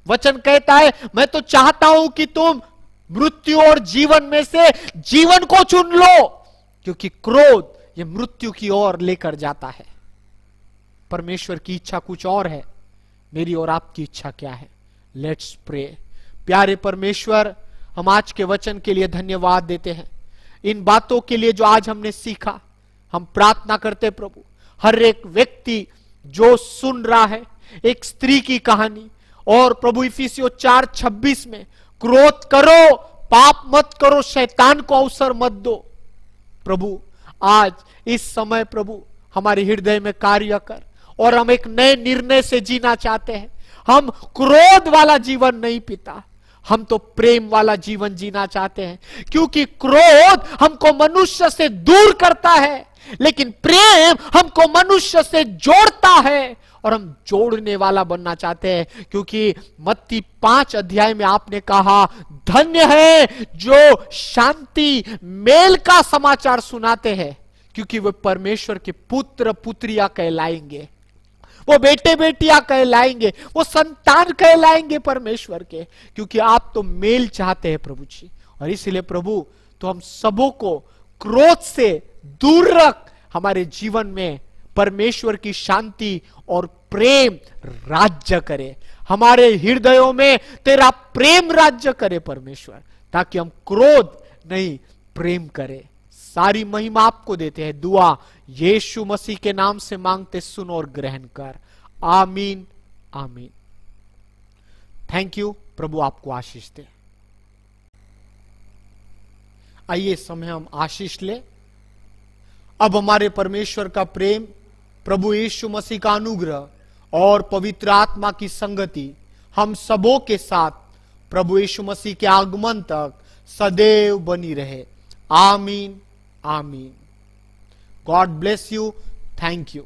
वचन कहता है, मैं तो चाहता हूं कि तुम मृत्यु और जीवन में से जीवन को चुन लो, क्योंकि क्रोध ये मृत्यु की ओर लेकर जाता है। परमेश्वर की इच्छा कुछ और है, मेरी और आपकी इच्छा क्या है? Let's pray. प्यारे परमेश्वर, हम आज के वचन के लिए धन्यवाद देते हैं, इन बातों के लिए जो आज हमने सीखा। हम प्रार्थना करते प्रभु, हर एक व्यक्ति जो सुन रहा है एक स्त्री की कहानी, और प्रभु इफिसियों 4:26 में क्रोध करो, पाप मत करो, शैतान को अवसर मत दो। प्रभु आज इस समय प्रभु हमारे हृदय में कार्य कर, और हम एक नए निर्णय से जीना चाहते हैं। हम क्रोध वाला जीवन नहीं पिता, हम तो प्रेम वाला जीवन जीना चाहते हैं, क्योंकि क्रोध हमको मनुष्य से दूर करता है, लेकिन प्रेम हमको मनुष्य से जोड़ता है, और हम जोड़ने वाला बनना चाहते हैं। क्योंकि मत्ती 5 अध्याय में आपने कहा, धन्य है जो शांति मेल का समाचार सुनाते हैं, क्योंकि वे परमेश्वर के पुत्र पुत्रियां कहलाएंगे, वो बेटे बेटियां कहलाएंगे, वो संतान कहलाएंगे परमेश्वर के। क्योंकि आप तो मेल चाहते हैं प्रभु जी, और इसलिए प्रभु तो हम सबों को क्रोध से दूर रख, हमारे जीवन में परमेश्वर की शांति और प्रेम राज्य करे, हमारे हृदयों में तेरा प्रेम राज्य करे परमेश्वर, ताकि हम क्रोध नहीं प्रेम करें। सारी महिमा आपको देते हैं। दुआ यीशु मसीह के नाम से मांगते, सुन और ग्रहण कर। आमीन आमीन। Thank you. प्रभु आपको आशीष दे। आइए समय हम आशीष ले। अब हमारे परमेश्वर का प्रेम, प्रभु यीशु मसीह का अनुग्रह और पवित्र आत्मा की संगति हम सबों के साथ प्रभु यीशु मसीह के आगमन तक सदैव बनी रहे। आमीन आमीन। God bless you. Thank you.